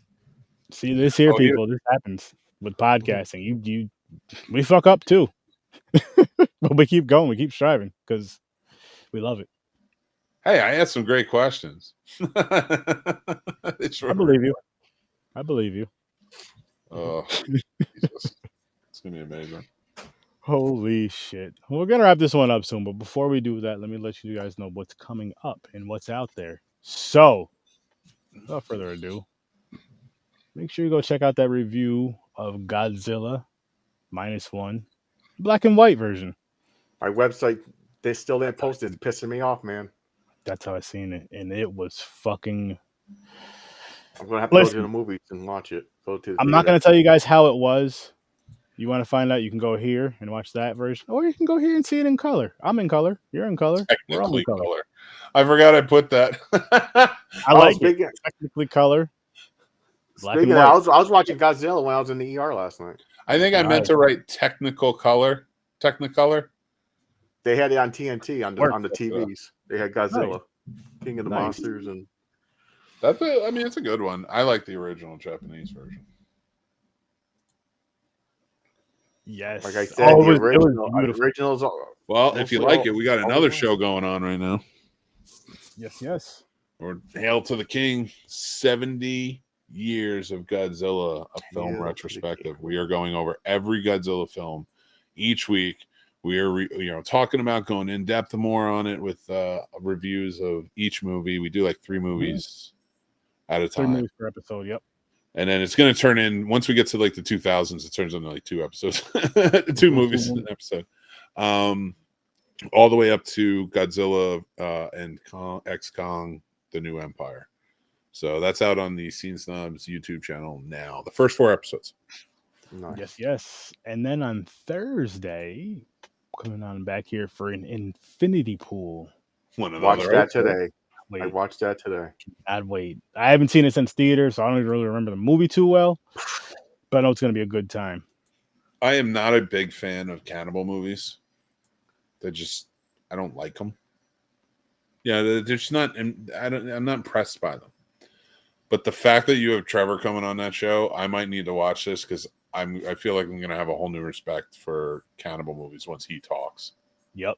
See this here, Oh, yeah. people. This happens with podcasting. We fuck up too, but we keep going. We keep striving because we love it. Hey, I asked some great questions. I believe you. I believe you. Oh, Jesus. It's gonna be amazing. Holy shit. We're going to wrap this one up soon, but before we do that, let me let you guys know what's coming up and what's out there. So, without further ado, make sure you go check out that review of Godzilla -1, black and white version. My website, they still didn't post it. It's pissing me off, man. That's how I seen it, and it was fucking... I'm gonna have to go Listen. to the movies and watch it. Go to the I'm not theater. going to tell you guys how it was. You want to find out, you can go here and watch that version, or you can go here and see it in color. I'm in color. You're in color. We're all in Technically color. color. I forgot I put that. I like it. speaking, Technically color. Black and speaking of, white. I was watching Godzilla when I was in the ER last night. I think I meant to write technical color. Technicolor. They had it on TNT on the Work. TVs. They had Godzilla, King of the Nice. Monsters, and It's a good one. I like the original Japanese version. Yes. like I said, Oh, the it was original, beautiful. Well, originals. if you Mostly like it, we got all another the show going on right now. Yes. Or Hail to the King, 70 years of Godzilla, a film Hail to the retrospective. King. We are going over every Godzilla film each week. We are talking about going in depth more on it with reviews of each movie. We do like 3 movies at a 3 time. movies per episode. Yep. And then it's going to turn in, once we get to like the 2000s, it turns into like 2 episodes, 2 movies an episode. All the way up to Godzilla and X Kong, The New Empire. So that's out on the Scene Snobs YouTube channel now. The first 4 episodes. Nice. Yes. And then on Thursday, coming on back here for an Infinity Pool. One of Watched those. that today. Wait, I watched that today. I'd wait. I haven't seen it since theater, so I don't even really remember the movie too well. But I know it's going to be a good time. I am not a big fan of cannibal movies. I don't like them. Yeah, they're just not. I'm not impressed by them. But the fact that you have Trevor coming on that show, I might need to watch this because I feel like I'm going to have a whole new respect for cannibal movies once he talks. Yep.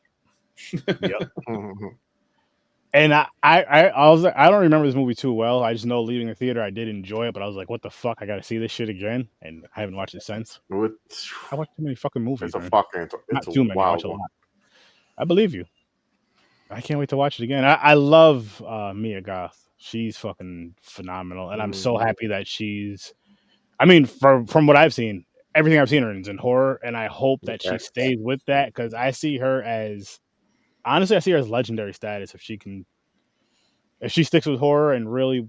And I don't remember this movie too well. I just know leaving the theater, I did enjoy it, but I was like, what the fuck? I got to see this shit again. And I haven't watched it since. I watch too many fucking movies. It's a man. fucking. Not It's too a many. I watch wild a one. lot. I believe you. I can't wait to watch it again. I love Mia Goth. She's fucking phenomenal. And I'm so happy that from what I've seen, everything I've seen her in is in horror. And I hope that she stays with that because I see her as legendary status if she sticks with horror and really,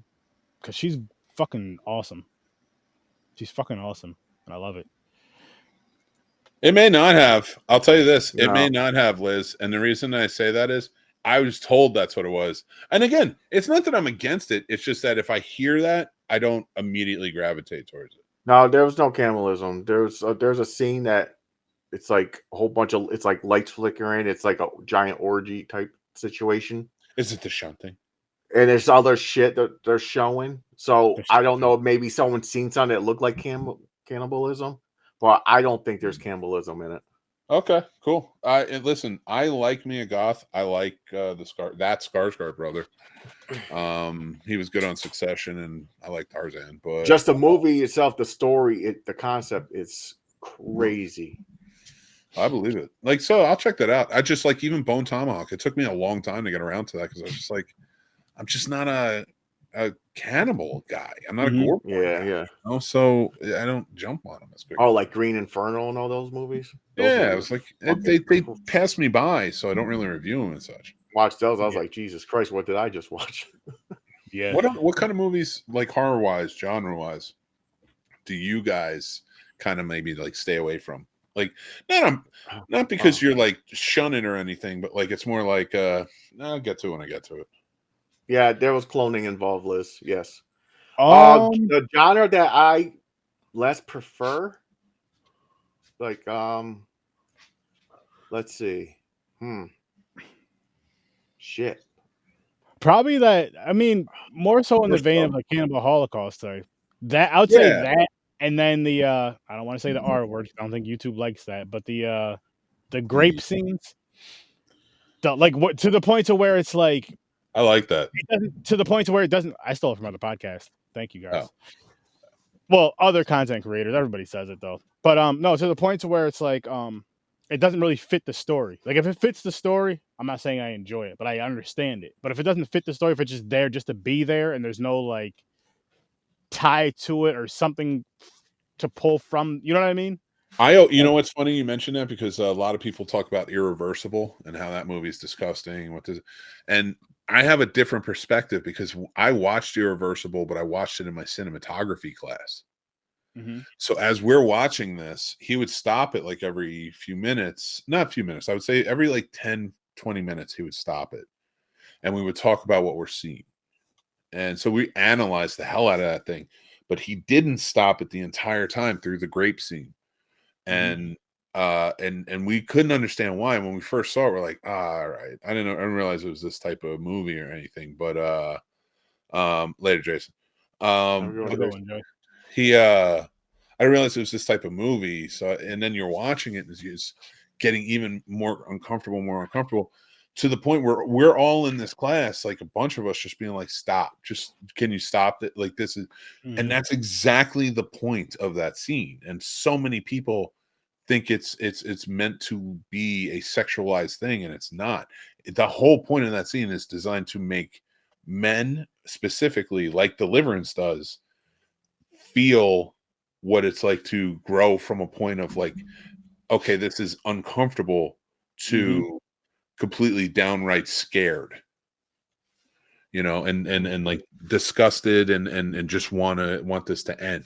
because she's fucking awesome. She's fucking awesome. And I love it. It may not have. I'll tell you this. It No. may not have, Liz. And the reason I say that is I was told that's what it was. And again, it's not that I'm against it. It's just that if I hear that, I don't immediately gravitate towards it. No, there was no cannibalism. There's a scene that it's like a whole bunch of it's like lights flickering. It's like a giant orgy type situation. Is it the shunting? And there's other shit that they're showing. So I don't know if maybe someone's seen something that looked like cannibalism, but I don't think there's cannibalism in it. Okay, cool. And listen, I like Mia Goth. I like Skarsgård brother. He was good on Succession, and I like Tarzan. But Just the movie itself, the story, the concept is crazy. I believe it. Like, so I'll check that out. I just like even Bone Tomahawk. It took me a long time to get around to that because I was just like, I'm just not a cannibal guy. I'm not a gore porn guy. Yeah. So I don't jump on them as quick. Oh, like Green Inferno and all those movies. Those Yeah, it movies. was like they passed me by, so I don't really review them and such. Watch those. I was like, Jesus Christ, what did I just watch? Yeah. What kind of movies, like horror wise, genre wise, do you guys kind of maybe like stay away from? Like, not because you're like shunning or anything, but like it's more like I'll get to it when I get to it. Yeah, there was cloning involved, Liz. Yes. The genre that I less prefer, like let's see. Shit. Probably that. I mean, more so in the vein of like Cannibal Holocaust type. That I would say that, and then the I don't want to say the R word. I don't think YouTube likes that, but the grape scenes, like what to the point to where it's like I like that. To the point to where it doesn't. I stole it from other podcasts. Thank you guys. Oh. Well, other content creators. Everybody says it though, but no, to the point to where it's like it doesn't really fit the story. Like if it fits the story, I'm not saying I enjoy it, but I understand it. But if it doesn't fit the story, if it's just there just to be there and there's no like tie to it or something to pull from, you know what I mean? You know what's funny you mentioned that because a lot of people talk about Irreversible and how that movie is disgusting. And I have a different perspective because I watched Irreversible, but I watched it in my cinematography class. Mm-hmm. So as we're watching this, he would stop it like every few minutes, not a few minutes, I would say every like 10, 20 minutes, he would stop it. And we would talk about what we're seeing. And so we analyzed the hell out of that thing, but he didn't stop it the entire time through the grape scene. And we couldn't understand why. When we first saw it, we're like, all right. I didn't realize it was this type of movie or anything, but later, Jason. I realized it was this type of movie. So, and then you're watching it and it's getting even more uncomfortable to the point where we're all in this class, like a bunch of us just being like, stop, just, can you stop it? Like this is, and that's exactly the point of that scene. And so many people think it's meant to be a sexualized thing. And it's not. The whole point of that scene is designed to make men specifically, like Deliverance does, feel what it's like to grow from a point of like, okay, this is uncomfortable to completely downright scared, you know, and like disgusted and just want this to end.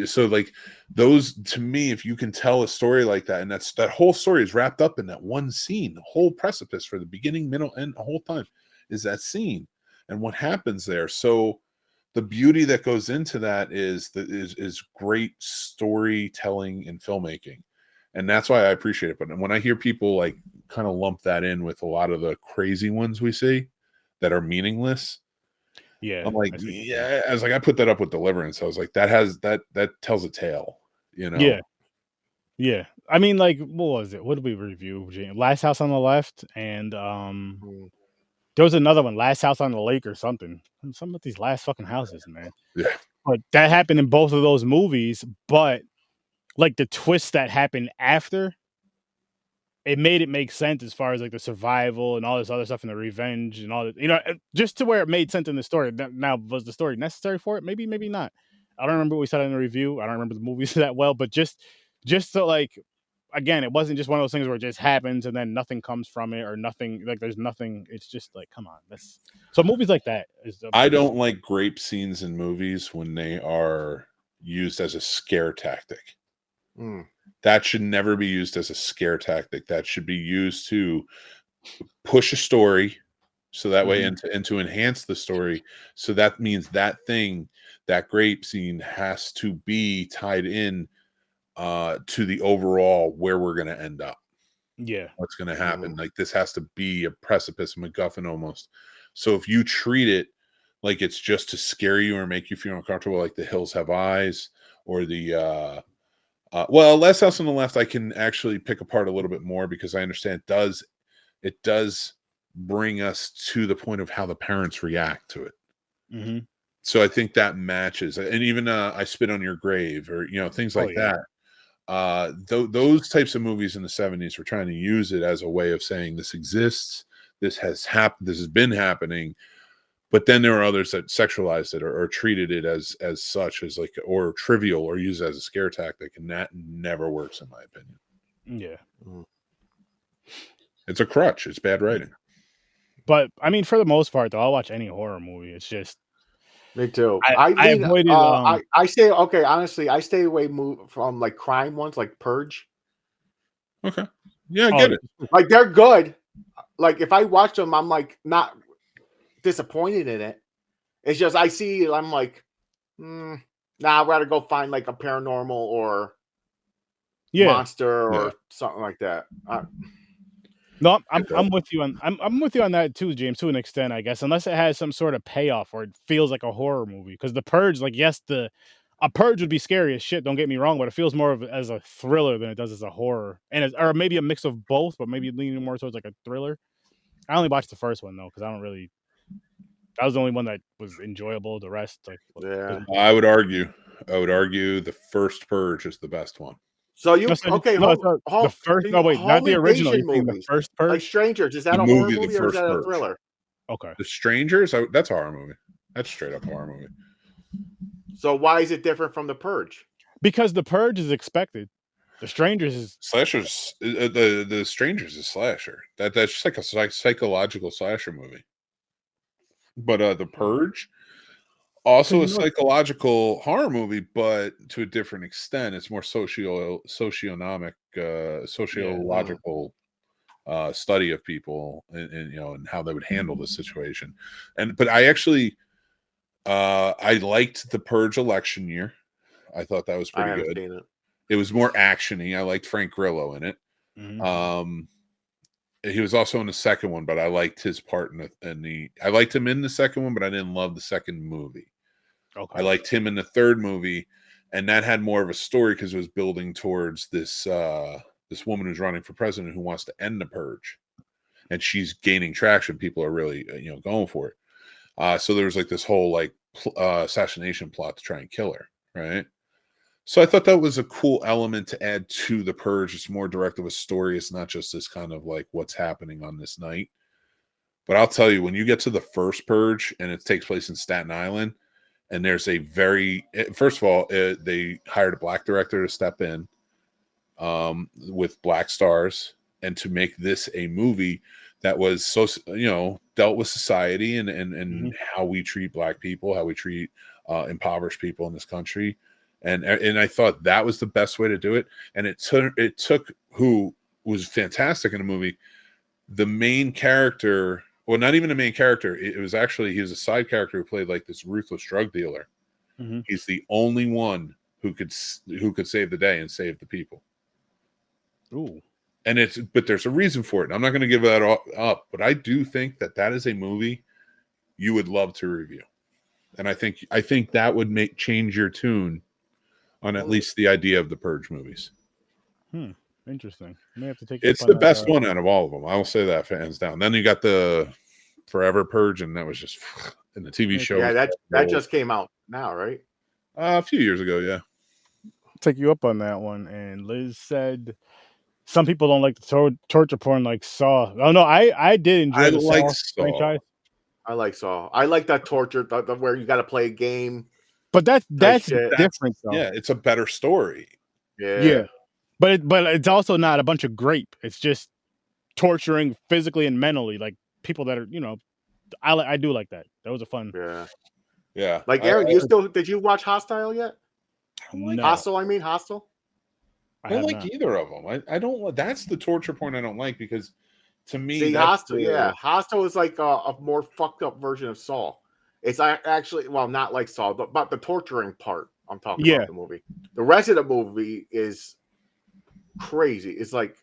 So like those, to me, if you can tell a story like that, and that whole story is wrapped up in that one scene, the whole precipice for the beginning, middle, and the whole time is that scene and what happens there. So the beauty that goes into that is great storytelling and filmmaking. And that's why I appreciate it. But when I hear people like kind of lump that in with a lot of the crazy ones we see that are meaningless, I'm like, yeah, I was like, I put that up with Deliverance. I was like, that tells a tale, you know? Yeah. I mean, like, what was it? What did we review? Last House on the Left, and there was another one, Last House on the Lake or something. Some of these last fucking houses, man. Yeah. But that happened in both of those movies, but like the twist that happened after, it made it make sense as far as like the survival and all this other stuff and the revenge and all that, you know, just to where it made sense in the story. Now, was the story necessary for it? Maybe not. I don't remember what we said in the review. I don't remember the movies that well, but just so like, again, it wasn't just one of those things where it just happens and then nothing comes from it or nothing, like there's nothing. It's just like, come on. So movies like that. I don't like grape scenes in movies when they are used as a scare tactic. That should never be used as a scare tactic. That should be used to push a story, so that way and to enhance the story. So that means that grape scene has to be tied in to the overall where we're going to end up. Yeah, what's going to happen? Like this has to be a precipice, MacGuffin almost. So if you treat it like it's just to scare you or make you feel uncomfortable, like The Hills Have Eyes or the Last House on the Left, I can actually pick apart a little bit more because I understand it does bring us to the point of how the parents react to it. So I think that matches. And even I Spit on Your Grave, or, you know, things like that. those types of movies in the 70s were trying to use it as a way of saying this exists, this has happened, this has been happening. But then there are others that sexualized it or treated it as such, as like, or trivial, or use it as a scare tactic, and that never works in my opinion. Yeah. It's a crutch. It's bad writing. But I mean, for the most part, though, I'll watch any horror movie. It's just Me too. I avoided. I say okay. Honestly, I stay away from like crime ones, like Purge. Okay. Yeah, I get it. Like they're good. Like if I watch them, I'm like not disappointed in it. It's just I see it, I'm like, nah, I'd rather go find like a paranormal or monster or something like that. No, I'm with you on I'm with you on that too, James, to an extent, I guess, unless it has some sort of payoff or it feels like a horror movie. Because the Purge, like, yes, a Purge would be scary as shit. Don't get me wrong, but it feels more of as a thriller than it does as a horror, and or maybe a mix of both, but maybe leaning more towards like a thriller. I only watched the first one though, because I don't really. That was the only one that was enjoyable. The rest, like, I would argue the first Purge is the best one. So you okay? The first, no wait, not the original. The first Purge, like Strangers. Is that a horror movie or is that a thriller? Okay, The Strangers. That's a horror movie. That's straight up horror movie. So why is it different from the Purge? Because the Purge is expected. The Strangers is slashers. The Strangers is slasher. That's just like a psychological slasher movie. But the Purge, also a psychological horror movie, but to a different extent. It's more sociological study of people and and how they would handle the situation. But I actually I liked the Purge election year. I thought that was pretty good. It was more actiony. I liked Frank Grillo in it. Mm-hmm. He was also in the second one, but I liked his part I liked him in the second one, but I didn't love the second movie. Okay. I liked him in the third movie, and that had more of a story because it was building towards this woman who's running for president who wants to end the Purge, and she's gaining traction. People are really going for it. So there was like this whole like assassination plot to try and kill her, right? So I thought that was a cool element to add to the Purge. It's more direct of a story. It's not just this kind of like what's happening on this night. But I'll tell you, when you get to the first Purge and it takes place in Staten Island, and there's first of all, they hired a black director to step in with black stars and to make this a movie that was so dealt with society and how we treat black people, how we treat impoverished people in this country. And I thought that was the best way to do it. And it took who was fantastic in the movie, the main character, well, not even the main character. It was actually, he was a side character who played like this ruthless drug dealer. Mm-hmm. He's the only one who could save the day and save the people. Ooh. And but there's a reason for it. I'm not going to give that up, but I do think that is a movie you would love to review. And I think that would change your tune on at least the idea of the Purge movies. Interesting. May have to take. It's the best one out of all of them. I will say that hands down. Then you got the Forever Purge, and that was just in the TV show. Yeah, that just came out now, right? A few years ago, yeah. I'll take you up on that one. And Liz said some people don't like the torture porn like Saw. Oh no, I did enjoy the Saw franchise. I like Saw. I like that torture where you got to play a game. But that's different though. Yeah, it's a better story. Yeah. But it's also not a bunch of grape. It's just torturing physically and mentally, like people that are, I do like that. That was a fun. Yeah. Like Aaron, did you watch Hostile yet? No. Hostile, I mean Hostile. I don't like either of them. I don't. That's the torture porn I don't like because to me, Hostile. Hostile is like a more fucked up version of Saw. It's actually, well, not like Saw, but about the torturing part. I'm talking about the movie. The rest of the movie is crazy. It's like,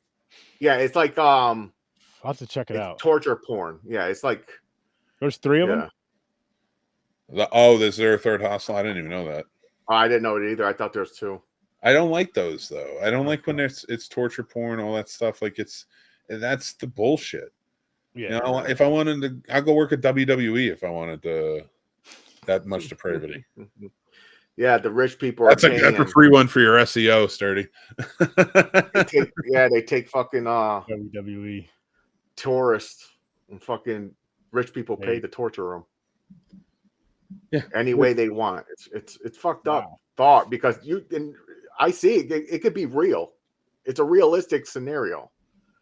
I'll have to check it out. Torture porn. Yeah, it's like there's 3 of them. Is there a third Hostile? I didn't even know that. I didn't know it either. I thought there was 2. I don't like those though. I don't like when it's torture porn, all that stuff. Like that's the bullshit. Yeah. If I wanted to, I'll go work at WWE if I wanted to. That much depravity. Yeah, the rich people That's are a paying. free one for your SEO, Sturdy. They take fucking WWE. tourists and fucking rich people pay Hey. to torture them. Yeah, any way they want. It's fucked up Wow. thought because I see it could be real. It's a realistic scenario.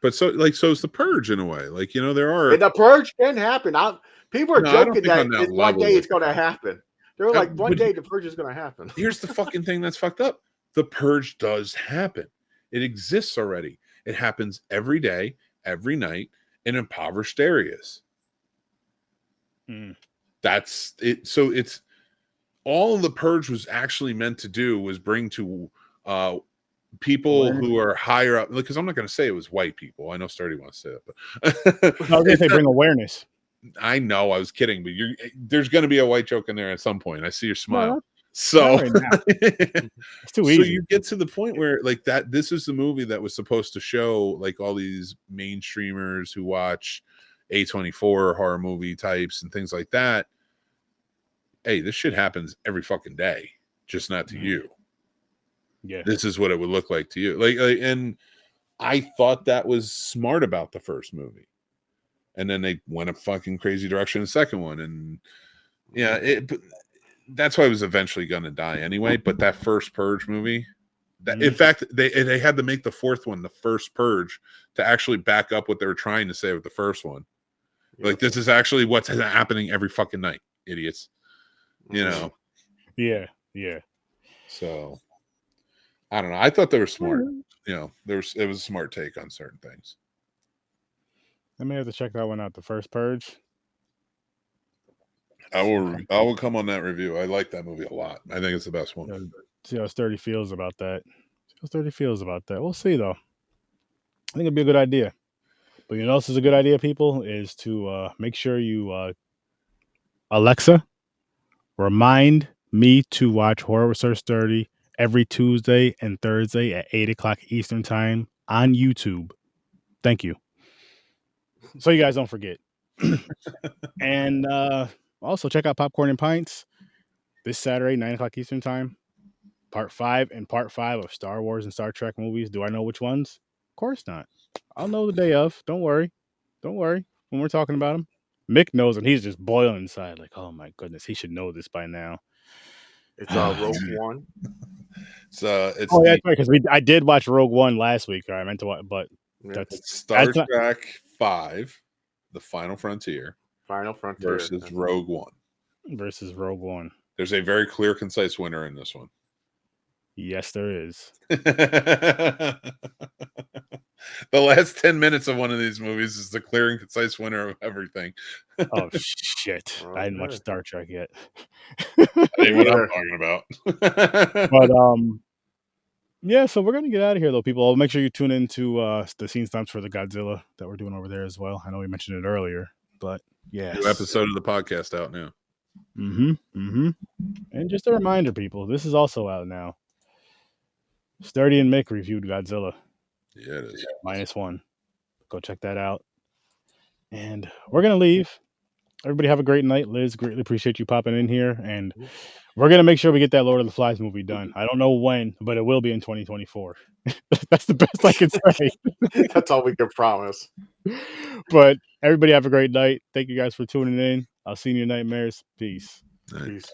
but so it's the Purge in a way. Like, you know, there are And the purge can happen. People are No, I don't joking think that on that one level day it it's going to happen. They're Yeah, like, one but day the purge is going to happen. here's the fucking thing that's fucked up. The Purge does happen. It exists already. It happens every day, every night in impoverished areas. That's it. So it's all the Purge was actually meant to do was bring to people who are higher up, because I'm not going to say it was white people. I know Sturdy wants to say that, but I was going to say bring awareness. I know I was kidding, but there's going to be a white joke in there at some point. I see your smile. No, so right now. It's too so easy. you get to the point where like that, this is the movie that was supposed to show like all these mainstreamers who watch A24 horror movie types and things like that. Hey, this shit happens every fucking day, just not to you. Yeah. This is what it would look like to you. Like, and I thought that was smart about the first movie. And then they went a fucking crazy direction in the second one. And yeah, that's why it was eventually going to die anyway. But that first Purge movie, in fact, they had to make the fourth one the first Purge to actually back up what they were trying to say with the first one. Like, this is actually what's happening every fucking night, idiots. You know? Yeah, yeah. So, I don't know. I thought they were smart. You know, it was a smart take on certain things. I may have to check that one out. The first Purge. I will come on that review. I like that movie a lot. I think it's the best one. See how Sturdy feels about that. We'll see though. I think it'd be a good idea. But you know what else is a good idea, people, is to make sure you Alexa, remind me to watch Horror with Sir Sturdy every Tuesday and Thursday at 8 o'clock Eastern time on YouTube. Thank you. So you guys don't forget. And also check out Popcorn and Pints this Saturday, 9 o'clock Eastern time. Part 5 and Part 5 of Star Wars and Star Trek movies. Do I know which ones? Of course not. I'll know the day of. Don't worry. When we're talking about them. Mick knows, and he's just boiling inside. Like, oh my goodness, he should know this by now. It's Rogue One. It's that's right, because I did watch Rogue One last week. I meant to watch, but it's Star Trek 5, The Final Frontier. Versus Rogue One. There's a very clear, concise winner in this one. Yes, there is. The last 10 minutes of one of these movies is the clear and concise winner of everything. Oh shit! I didn't watch Star Trek yet. That ain't what I'm talking about. But yeah. So we're gonna get out of here, though, people. I'll make sure you tune into the scene stumps for the Godzilla that we're doing over there as well. I know we mentioned it earlier, but yeah, new episode of the podcast out now. And just a reminder, people, this is also out now. Sturdy and Mick reviewed Godzilla. Yeah, it is. -1. Go check that out. And we're going to leave. Everybody have a great night. Liz, greatly appreciate you popping in here. And we're going to make sure we get that Lord of the Flies movie done. I don't know when, but it will be in 2024. That's the best I can say. That's all we can promise. But everybody have a great night. Thank you guys for tuning in. I'll see you in your nightmares. Peace. Peace.